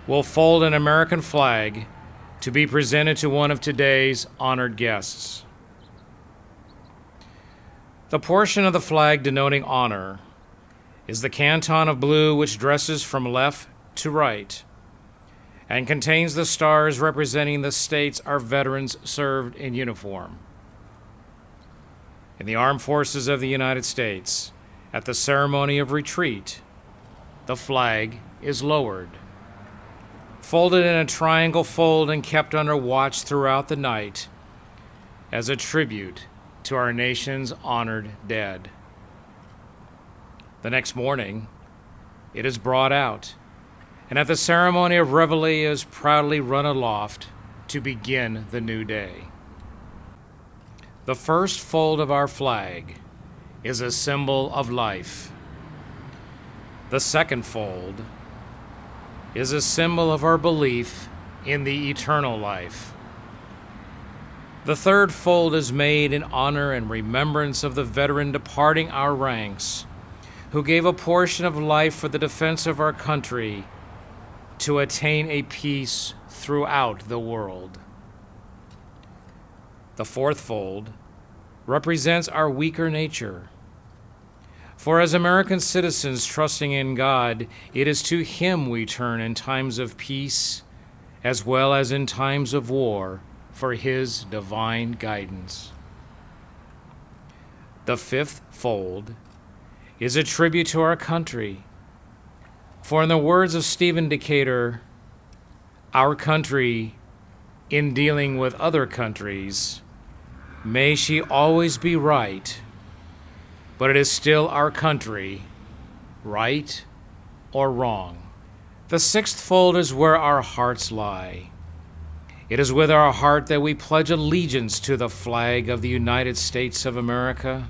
will fold an American flag to be presented to one of today's honored guests. The portion of the flag denoting honor is the canton of blue, which dresses from left to right and contains the stars representing the states our veterans served in uniform. In the Armed Forces of the United States, at the ceremony of retreat, the flag is lowered, folded in a triangle fold and kept under watch throughout the night as a tribute to our nation's honored dead. The next morning, it is brought out, and at the ceremony of reveille is proudly run aloft to begin the new day. The first fold of our flag is a symbol of life. The second fold is a symbol of our belief in the eternal life. The third fold is made in honor and remembrance of the veteran departing our ranks, who gave a portion of life for the defense of our country to attain a peace throughout the world. The fourth fold represents our weaker nature. For as American citizens trusting in God, it is to Him we turn in times of peace as well as in times of war for His divine guidance. The fifth fold is a tribute to our country. For in the words of Stephen Decatur, our country, in dealing with other countries, may she always be right, but it is still our country, right or wrong. The sixth fold is where our hearts lie. It is with our heart that we pledge allegiance to the flag of the United States of America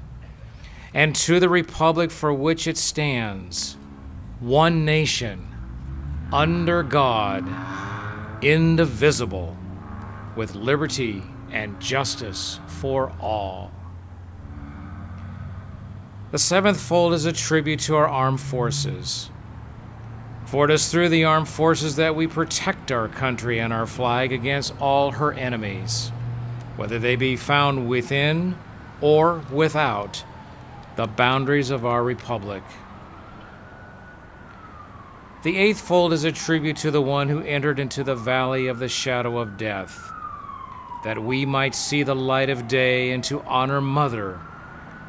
and to the republic for which it stands, one nation, under God, indivisible, with liberty and justice for all. The seventh fold is a tribute to our armed forces. For it is through the armed forces that we protect our country and our flag against all her enemies, whether they be found within or without the boundaries of our republic. The eighth fold is a tribute to the one who entered into the valley of the shadow of death, that we might see the light of day and to honor Mother,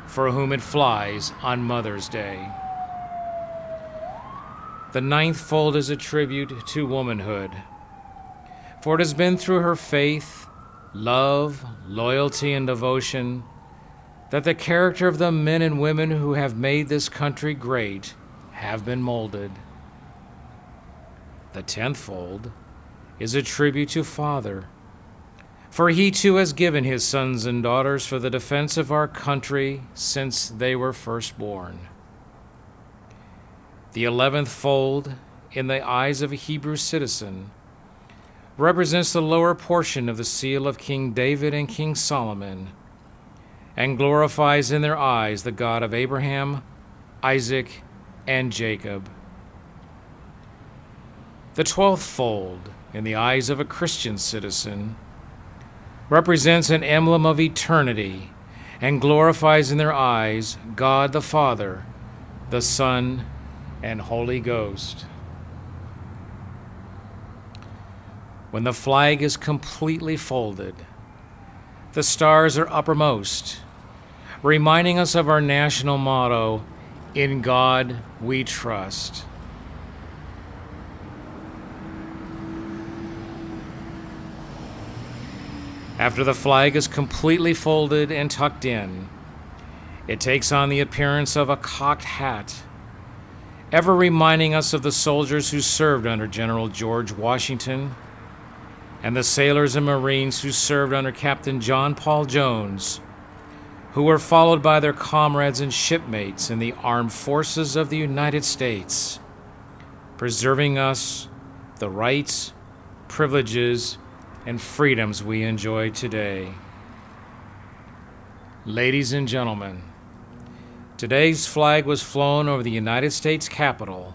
for whom it flies on Mother's Day. The ninth fold is a tribute to womanhood, for it has been through her faith, love, loyalty, and devotion that the character of the men and women who have made this country great have been molded. The 10th fold is a tribute to Father, for he too has given his sons and daughters for the defense of our country since they were first born. The 11th fold, in the eyes of a Hebrew citizen, represents the lower portion of the seal of King David and King Solomon, and glorifies in their eyes the God of Abraham, Isaac, and Jacob. The 12th fold, in the eyes of a Christian citizen, represents an emblem of eternity and glorifies in their eyes God the Father, the Son, and Holy Ghost. When the flag is completely folded, the stars are uppermost, reminding us of our national motto, "In God We Trust." After the flag is completely folded and tucked in, it takes on the appearance of a cocked hat, ever reminding us of the soldiers who served under General George Washington and the sailors and Marines who served under Captain John Paul Jones, who were followed by their comrades and shipmates in the armed forces of the United States, preserving us the rights, privileges, and freedoms we enjoy today. Ladies and gentlemen, today's flag was flown over the United States Capitol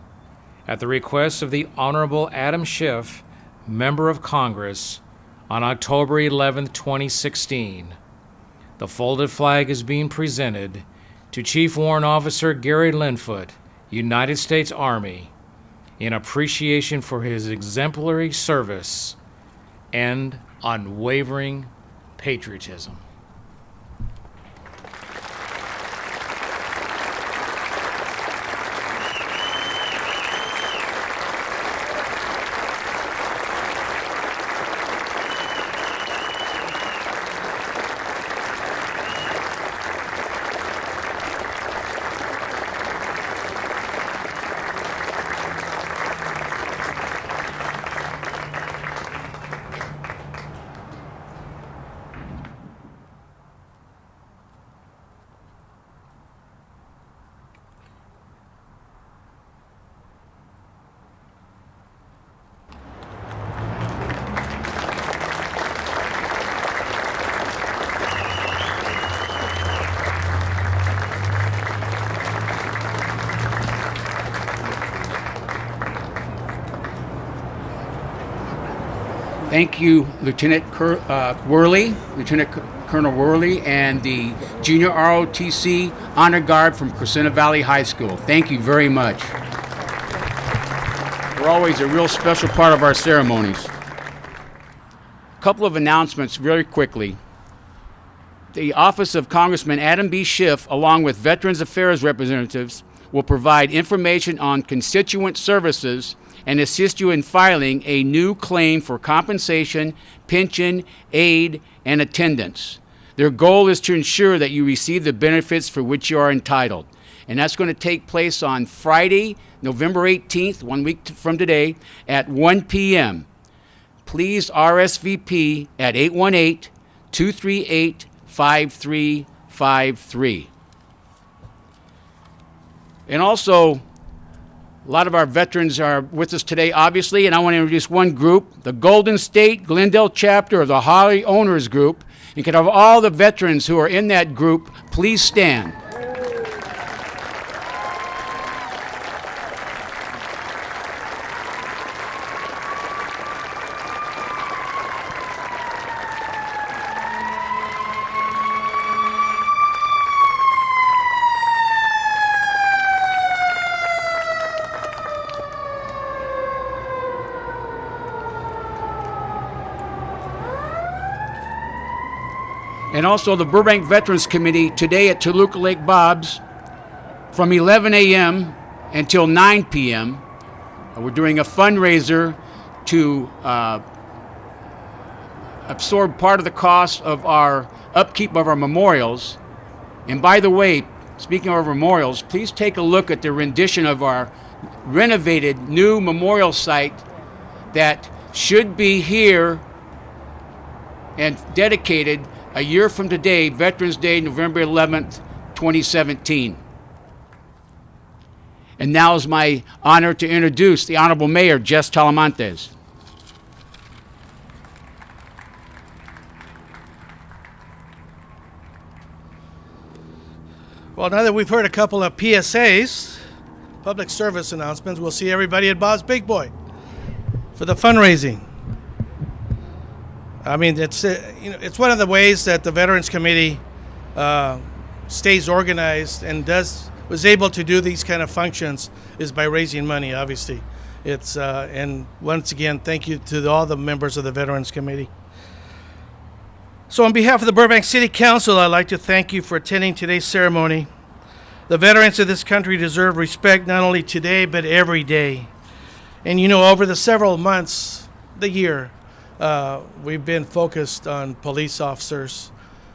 at the request of the Honorable Adam Schiff, Member of Congress, on October 11, 2016. The folded flag is being presented to Chief Warrant Officer Gary Linfoot, United States Army, in appreciation for his exemplary service and unwavering patriotism. Thank you, Lieutenant Worley, Lieutenant Colonel Worley, and the Junior ROTC Honor Guard from Crescenta Valley High School. Thank you very much. We're always a real special part of our ceremonies. A couple of announcements very quickly. The Office of Congressman Adam B. Schiff, along with Veterans Affairs representatives, will provide information on constituent services and assist you in filing a new claim for compensation, pension, aid, and attendance. Their goal is to ensure that you receive the benefits for which you are entitled. And that's going to take place on Friday, November 18th, 1 week from today, at 1 p.m. Please RSVP at 818-238-5353. And also, a lot of our veterans are with us today, obviously, and I want to introduce one group, the Golden State Glendale chapter of the Holly Owners Group. And can I have all the veterans who are in that group please stand? And also the Burbank Veterans Committee today at Toluca Lake Bob's from 11 a.m. until 9 p.m. We're doing a fundraiser to absorb part of the cost of our upkeep of our memorials. And by the way, speaking of our memorials, please take a look at the rendition of our renovated new memorial site that should be here and dedicated a year from today, Veterans Day, November 11th, 2017. And now it's my honor to introduce the Honorable Mayor, Jess Talamantes. Well, now that we've heard a couple of PSAs, public service announcements, we'll see everybody at Bob's Big Boy for the fundraising. I mean, it's one of the ways that the Veterans Committee stays organized and was able to do these kind of functions is by raising money. Obviously, and once again, thank you to all the members of the Veterans Committee. So on behalf of the Burbank City Council, I'd like to thank you for attending today's ceremony. The veterans of this country deserve respect not only today, but every day. And you know, over the several months, the year, we've been focused on police officers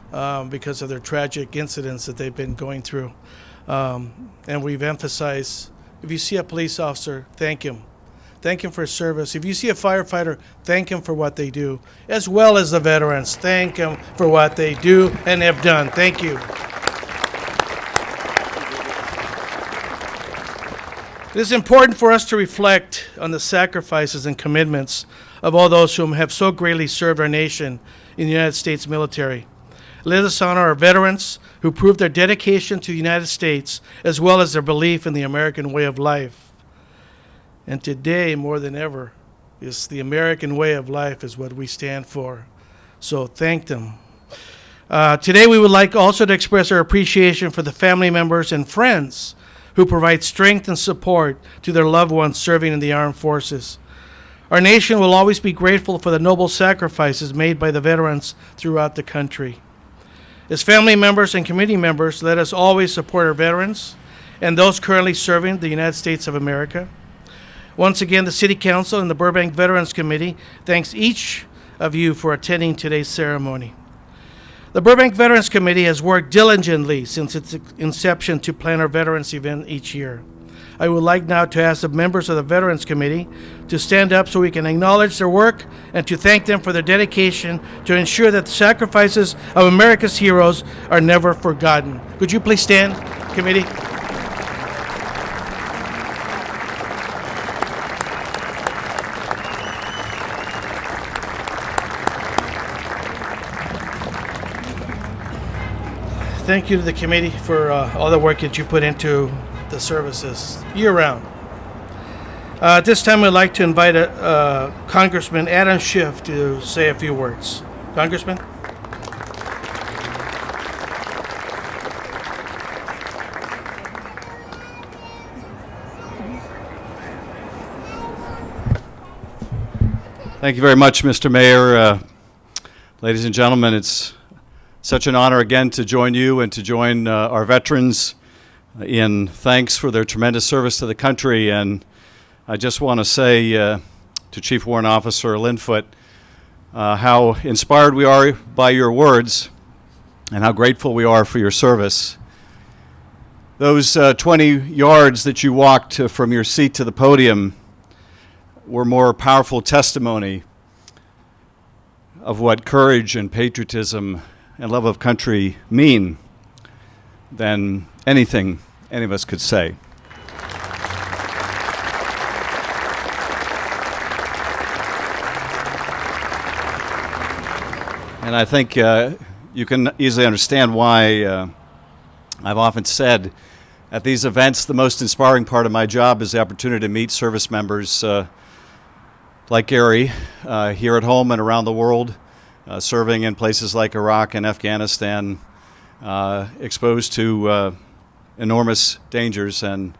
because of their tragic incidents that they've been going through. And we've emphasized, if you see a police officer, thank him. Thank him for his service. If you see a firefighter, thank him for what they do, as well as the veterans. Thank them for what they do and have done. Thank you. It is important for us to reflect on the sacrifices and commitments of all those whom have so greatly served our nation in the United States military. Let us honor our veterans who proved their dedication to the United States as well as their belief in the American way of life. And today, more than ever, is the American way of life is what we stand for. So thank them. Today, we would like also to express our appreciation for the family members and friends who provide strength and support to their loved ones serving in the armed forces. Our nation will always be grateful for the noble sacrifices made by the veterans throughout the country. As family members and community members, let us always support our veterans and those currently serving the United States of America. Once again, the City Council and the Burbank Veterans Committee thanks each of you for attending today's ceremony. The Burbank Veterans Committee has worked diligently since its inception to plan our Veterans event each year. I would like now to ask the members of the Veterans Committee to stand up so we can acknowledge their work and to thank them for their dedication to ensure that the sacrifices of America's heroes are never forgotten. Could you please stand, committee? Thank you to the committee for all the work that you put into the services year-round. At this time, I'd like to invite Congressman Adam Schiff to say a few words. Congressman? Thank you very much, Mr. Mayor. Ladies and gentlemen, it's such an honor again to join you and to join our veterans in thanks for their tremendous service to the country. And I just want to say to Chief Warrant Officer Linfoot how inspired we are by your words and how grateful we are for your service. Those 20 yards that you walked from your seat to the podium were more powerful testimony of what courage and patriotism and love of country mean than anything any of us could say. And I think you can easily understand why I've often said at these events the most inspiring part of my job is the opportunity to meet service members like Gary here at home and around the world, serving in places like Iraq and Afghanistan, exposed to enormous dangers, and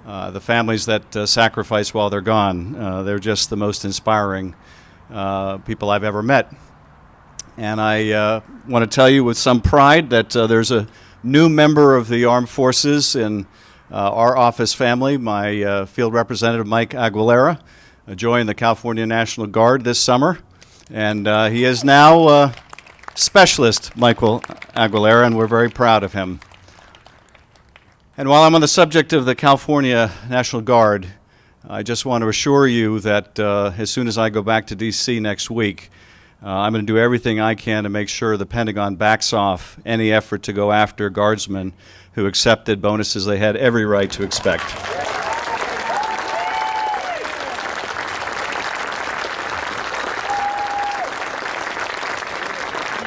the families that sacrifice while they're gone. They're just the most inspiring people I've ever met. And I want to tell you with some pride that there's a new member of the armed forces in our office family, my field representative Mike Aguilera, joined the California National Guard this summer. And he is now Specialist Michael Aguilera, and we're very proud of him. And while I'm on the subject of the California National Guard, I just want to assure you that as soon as I go back to D.C. next week, I'm going to do everything I can to make sure the Pentagon backs off any effort to go after guardsmen who accepted bonuses they had every right to expect.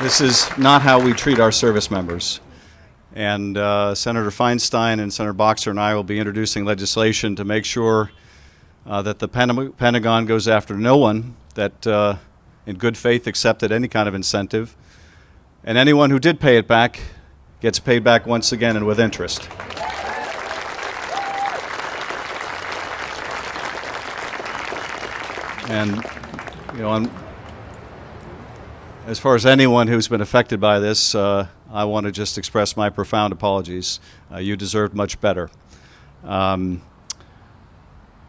This is not how we treat our service members. And Senator Feinstein and Senator Boxer and I will be introducing legislation to make sure that the Pentagon goes after no one that in good faith accepted any kind of incentive. And anyone who did pay it back gets paid back once again and with interest. And, you know, as far as anyone who's been affected by this, I want to just express my profound apologies. You deserved much better. I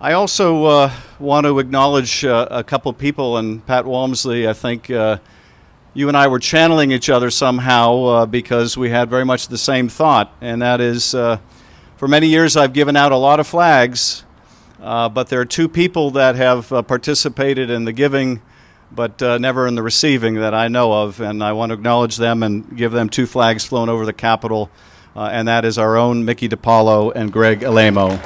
also want to acknowledge a couple people, and Pat Walmsley, I think you and I were channeling each other somehow because we had very much the same thought, and that is, for many years I've given out a lot of flags, but there are two people that have participated in the giving but never in the receiving that I know of, and I want to acknowledge them and give them 2 flags flown over the Capitol, and that is our own Mickey DePalo and Greg Alamo.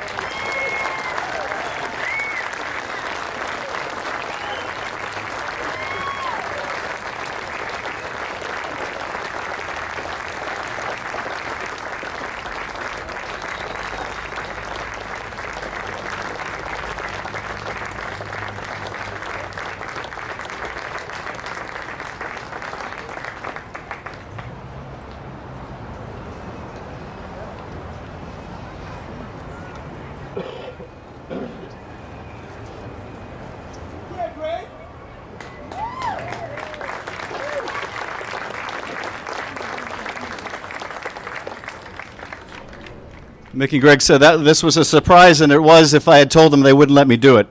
Mickey and Greg said that this was a surprise, and it was if I had told them they wouldn't let me do it.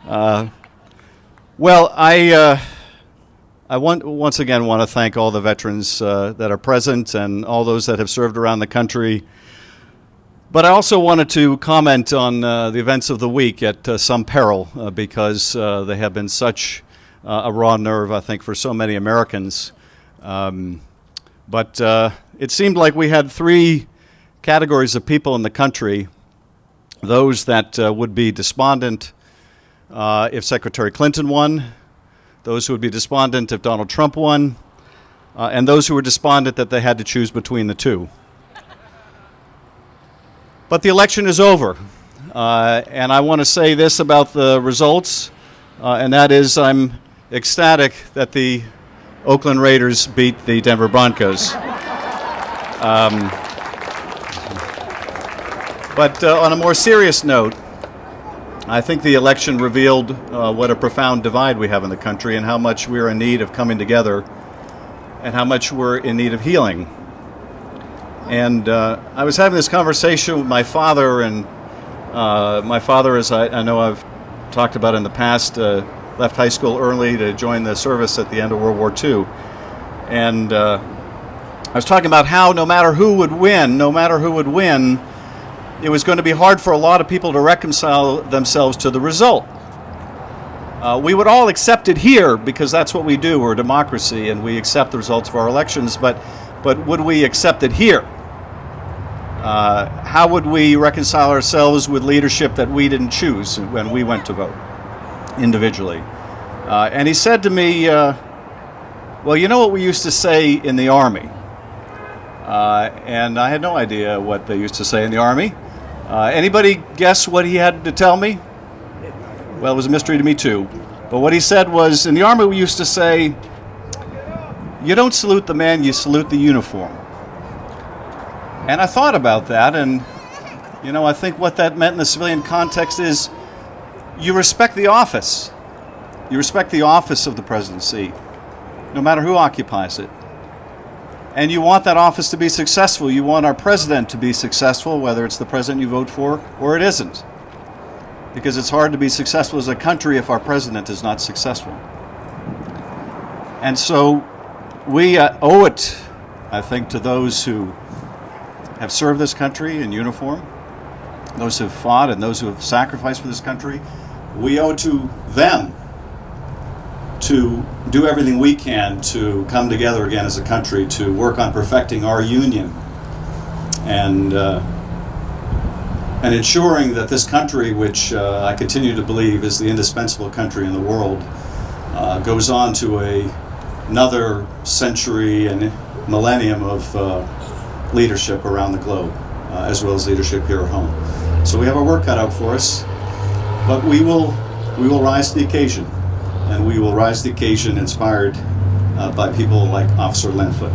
Well, I once again want to thank all the veterans that are present and all those that have served around the country. But I also wanted to comment on the events of the week at some peril because they have been such a raw nerve, I think, for so many Americans. But it seemed like we had 3 categories of people in the country: those that would be despondent if Secretary Clinton won, those who would be despondent if Donald Trump won, and those who were despondent that they had to choose between the 2. But the election is over, and I want to say this about the results, and that is I'm ecstatic that the Oakland Raiders beat the Denver Broncos. But on a more serious note, I think the election revealed what a profound divide we have in the country and how much we're in need of coming together and how much we're in need of healing. And I was having this conversation with my father, and my father, as I know I've talked about in the past, left high school early to join the service at the end of World War II. And I was talking about how no matter who would win, it was going to be hard for a lot of people to reconcile themselves to the result. We would all accept it here because that's what we do. We're a democracy and we accept the results of our elections, but would we accept it here? How would we reconcile ourselves with leadership that we didn't choose when we went to vote individually? And he said to me, well, you know what we used to say in the Army? And I had no idea what they used to say in the Army. Anybody guess what he had to tell me? Well, it was a mystery to me too. But what he said was, in the Army we used to say, you don't salute the man, you salute the uniform. And I thought about that, and you know, I think what that meant in the civilian context is you respect the office. You respect the office of the presidency, no matter who occupies it. And you want that office to be successful. You want our president to be successful, whether it's the president you vote for or it isn't. Because it's hard to be successful as a country if our president is not successful. And so we owe it, I think, to those who have served this country in uniform, those who have fought and those who have sacrificed for this country. We owe it to them to do everything we can to come together again as a country, to work on perfecting our union and ensuring that this country, which I continue to believe is the indispensable country in the world, goes on to a another century and millennium of leadership around the globe, as well as leadership here at home. So we have our work cut out for us, but we will rise to the occasion, and we will rise to the occasion inspired by people like Officer Linfoot.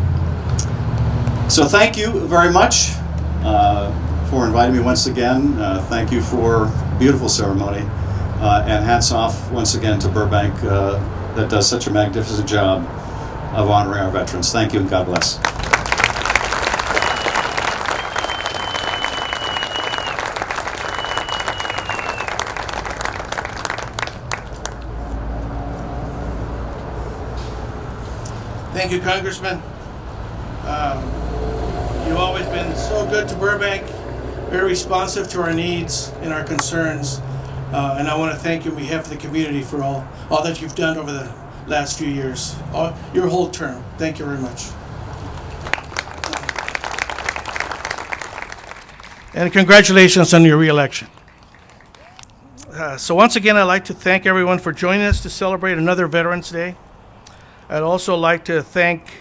So thank you very much for inviting me once again. Thank you for a beautiful ceremony, and hats off once again to Burbank that does such a magnificent job of honoring our veterans. Thank you, and God bless. Thank you, Congressman. You've always been so good to Burbank, very responsive to our needs and our concerns. And I want to thank you on behalf of the community for all that you've done over the last few years, your whole term. Thank you very much. And congratulations on your re-election. So once again, I'd like to thank everyone for joining us to celebrate another Veterans Day. I'd also like to thank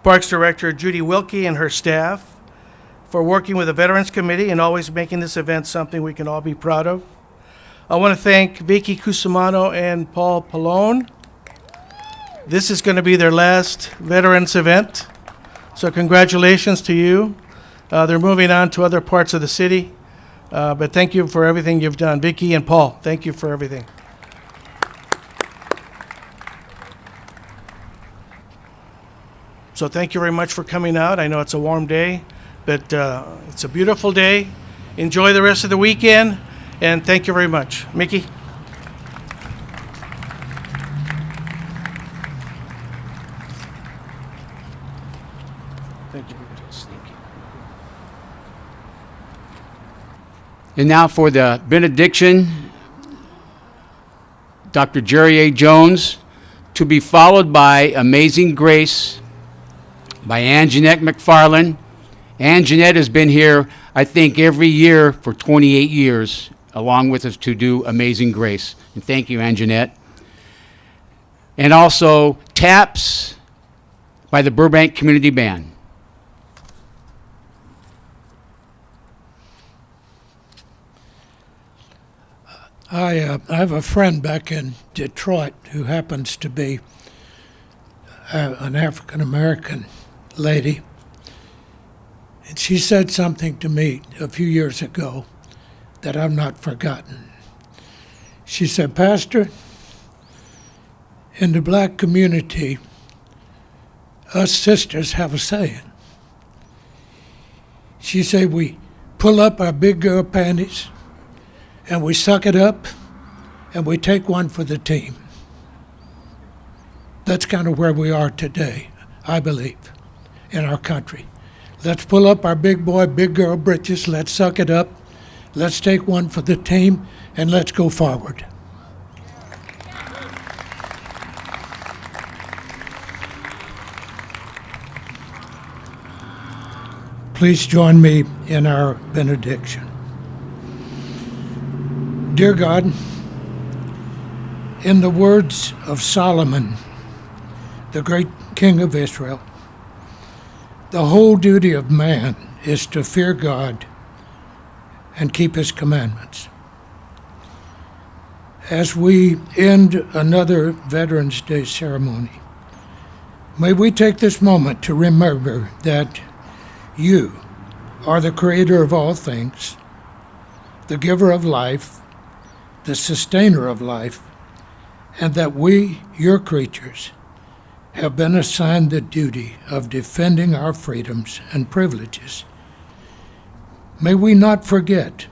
Parks Director Judy Wilkie and her staff for working with the Veterans Committee and always making this event something we can all be proud of. I want to thank Vicky Cusimano and Paul Pallone. This is going to be their last Veterans event, so congratulations to you. They're moving on to other parts of the city, but thank you for everything you've done. Vicky and Paul, thank you for everything. So thank you very much for coming out. I know it's a warm day, but it's a beautiful day. Enjoy the rest of the weekend, and thank you very much. Mickey? Thank you. Thank you. And now for the benediction, Dr. Jerry A. Jones, to be followed by Amazing Grace by Ann Jeanette McFarland. Ann Jeanette has been here, I think, every year for 28 years, along with us to do Amazing Grace. And thank you, Ann Jeanette. And also Taps by the Burbank Community Band. I have a friend back in Detroit who happens to be an African-American lady, and she said something to me a few years ago that I've not forgotten. She said, "Pastor, in the black community, us sisters have a saying." She said, "We pull up our big girl panties and we suck it up and we take one for the team." That's kind of where we are today, I believe, in our country. Let's pull up our big boy, big girl britches, let's suck it up, let's take one for the team, and let's go forward. Please join me in our benediction. Dear God, in the words of Solomon, the great king of Israel, the whole duty of man is to fear God and keep his commandments. As we end another Veterans Day ceremony, may we take this moment to remember that you are the creator of all things, the giver of life, the sustainer of life, and that we, your creatures, have been assigned the duty of defending our freedoms and privileges. May we not forget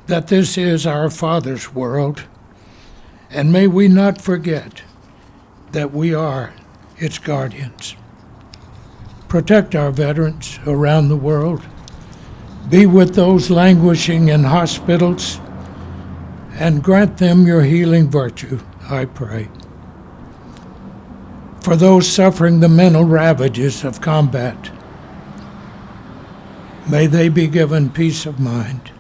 that this is our Father's world, and may we not forget that we are its guardians. Protect our veterans around the world. Be with those languishing in hospitals, and grant them your healing virtue, I pray. For those suffering the mental ravages of combat, may they be given peace of mind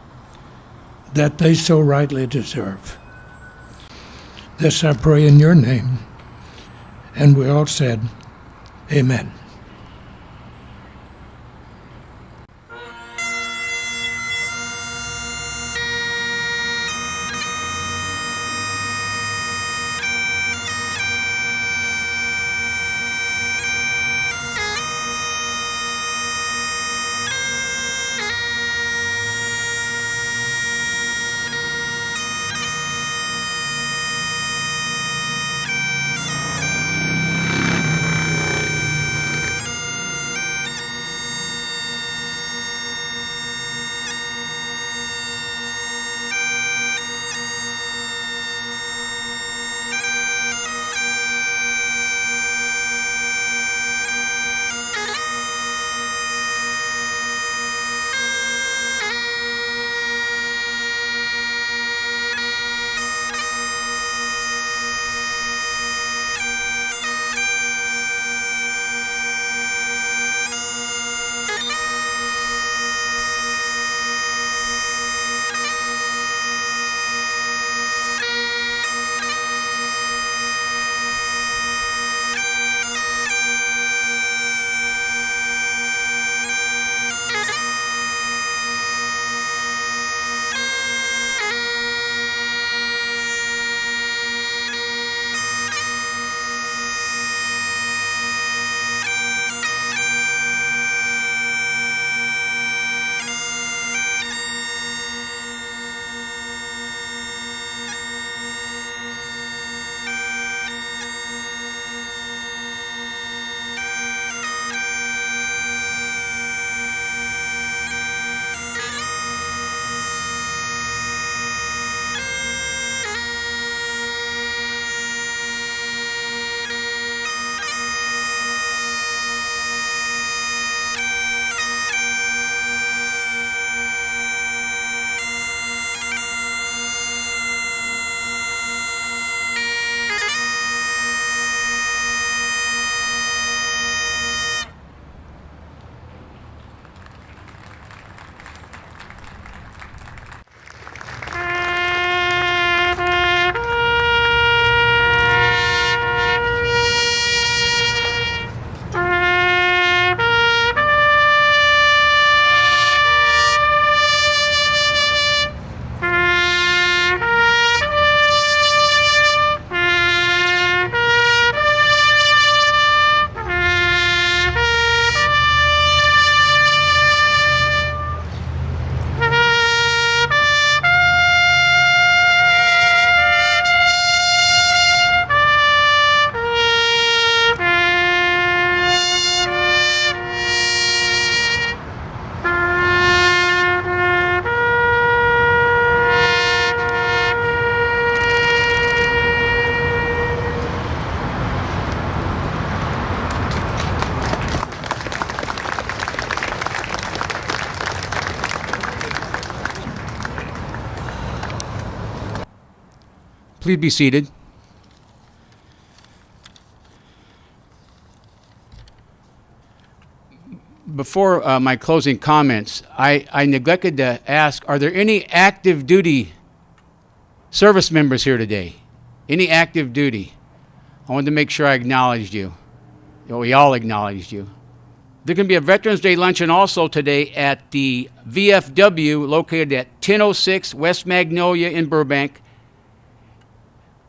that they so rightly deserve. This I pray in your name. And we all said, Amen. Please be seated. Before my closing comments, I neglected to ask, are there any active duty service members here today? Any active duty? I wanted to make sure I acknowledged you. We all acknowledged you. There can be a Veterans Day luncheon also today at the VFW located at 1006 West Magnolia in Burbank.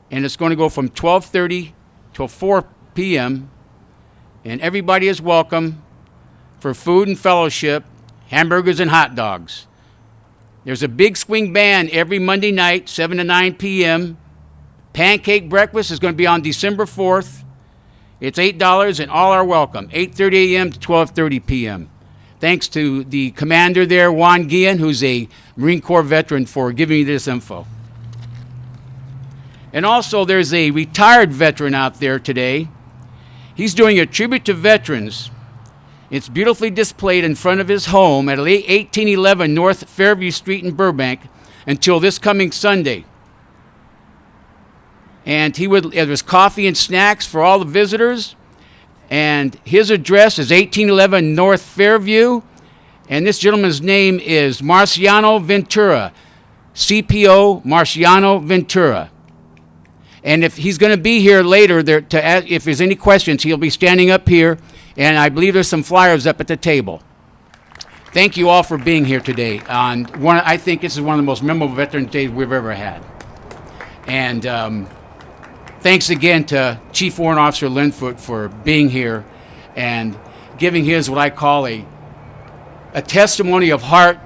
And it's going to go from 12:30 till 4 p.m. And everybody is welcome for food and fellowship, hamburgers and hot dogs. There's a big swing band every Monday night, 7 to 9 p.m. Pancake breakfast is going to be on December 4th. It's $8 and all are welcome, 8:30 a.m. to 12:30 p.m. Thanks to the commander there, Juan Guillen, who's a Marine Corps veteran, for giving me this info. And also there's a retired veteran out there today. He's doing a tribute to veterans. It's beautifully displayed in front of his home at 1811 North Fairview Street in Burbank until this coming Sunday. And there's coffee and snacks for all the visitors. And his address is 1811 North Fairview. And this gentleman's name is Marciano Ventura, CPO Marciano Ventura. And if he's going to be here later, if there's any questions, he'll be standing up here. And I believe there's some flyers up at the table. Thank you all for being here today. I think this is one of the most memorable Veterans Days we've ever had. And thanks again to Chief Warrant Officer Linfoot for being here and giving his what I call a testimony of heart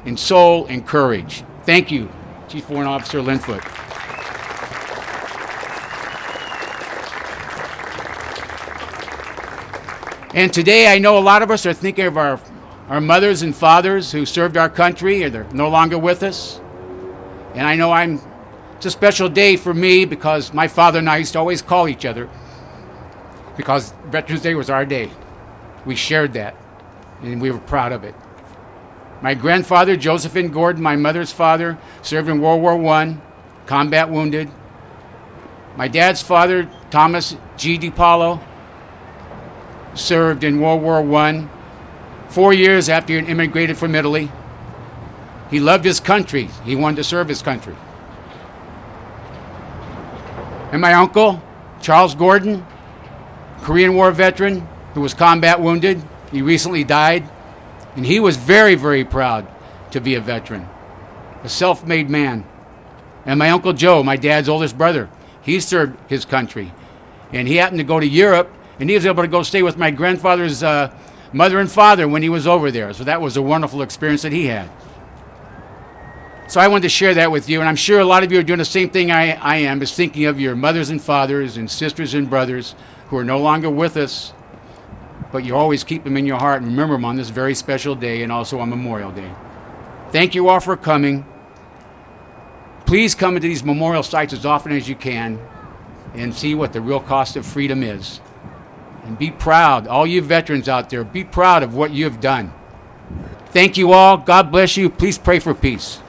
and soul and courage. Thank you, Chief Warrant Officer Linfoot. And today I know a lot of us are thinking of our mothers and fathers who served our country, or they're no longer with us. And I know it's a special day for me because my father and I used to always call each other because Veterans Day was our day. We shared that, and we were proud of it. My grandfather, Josephine Gordon, my mother's father, served in World War I, combat wounded. My dad's father, Thomas G. DePalo, served in World War I, 4 years after he immigrated from Italy. He loved his country. He wanted to serve his country. And my uncle, Charles Gordon, Korean War veteran who was combat wounded. He recently died. And he was very, very proud to be a veteran, a self-made man. And my Uncle Joe, my dad's oldest brother, he served his country. And he happened to go to Europe, and he was able to go stay with my grandfather's mother and father when he was over there. So that was a wonderful experience that he had. So I wanted to share that with you, and I'm sure a lot of you are doing the same thing I am, is thinking of your mothers and fathers and sisters and brothers who are no longer with us, but you always keep them in your heart and remember them on this very special day and also on Memorial Day. Thank you all for coming. Please come into these memorial sites as often as you can and see what the real cost of freedom is. And be proud, all you veterans out there, be proud of what you've done. Thank you all. God bless you. Please pray for peace.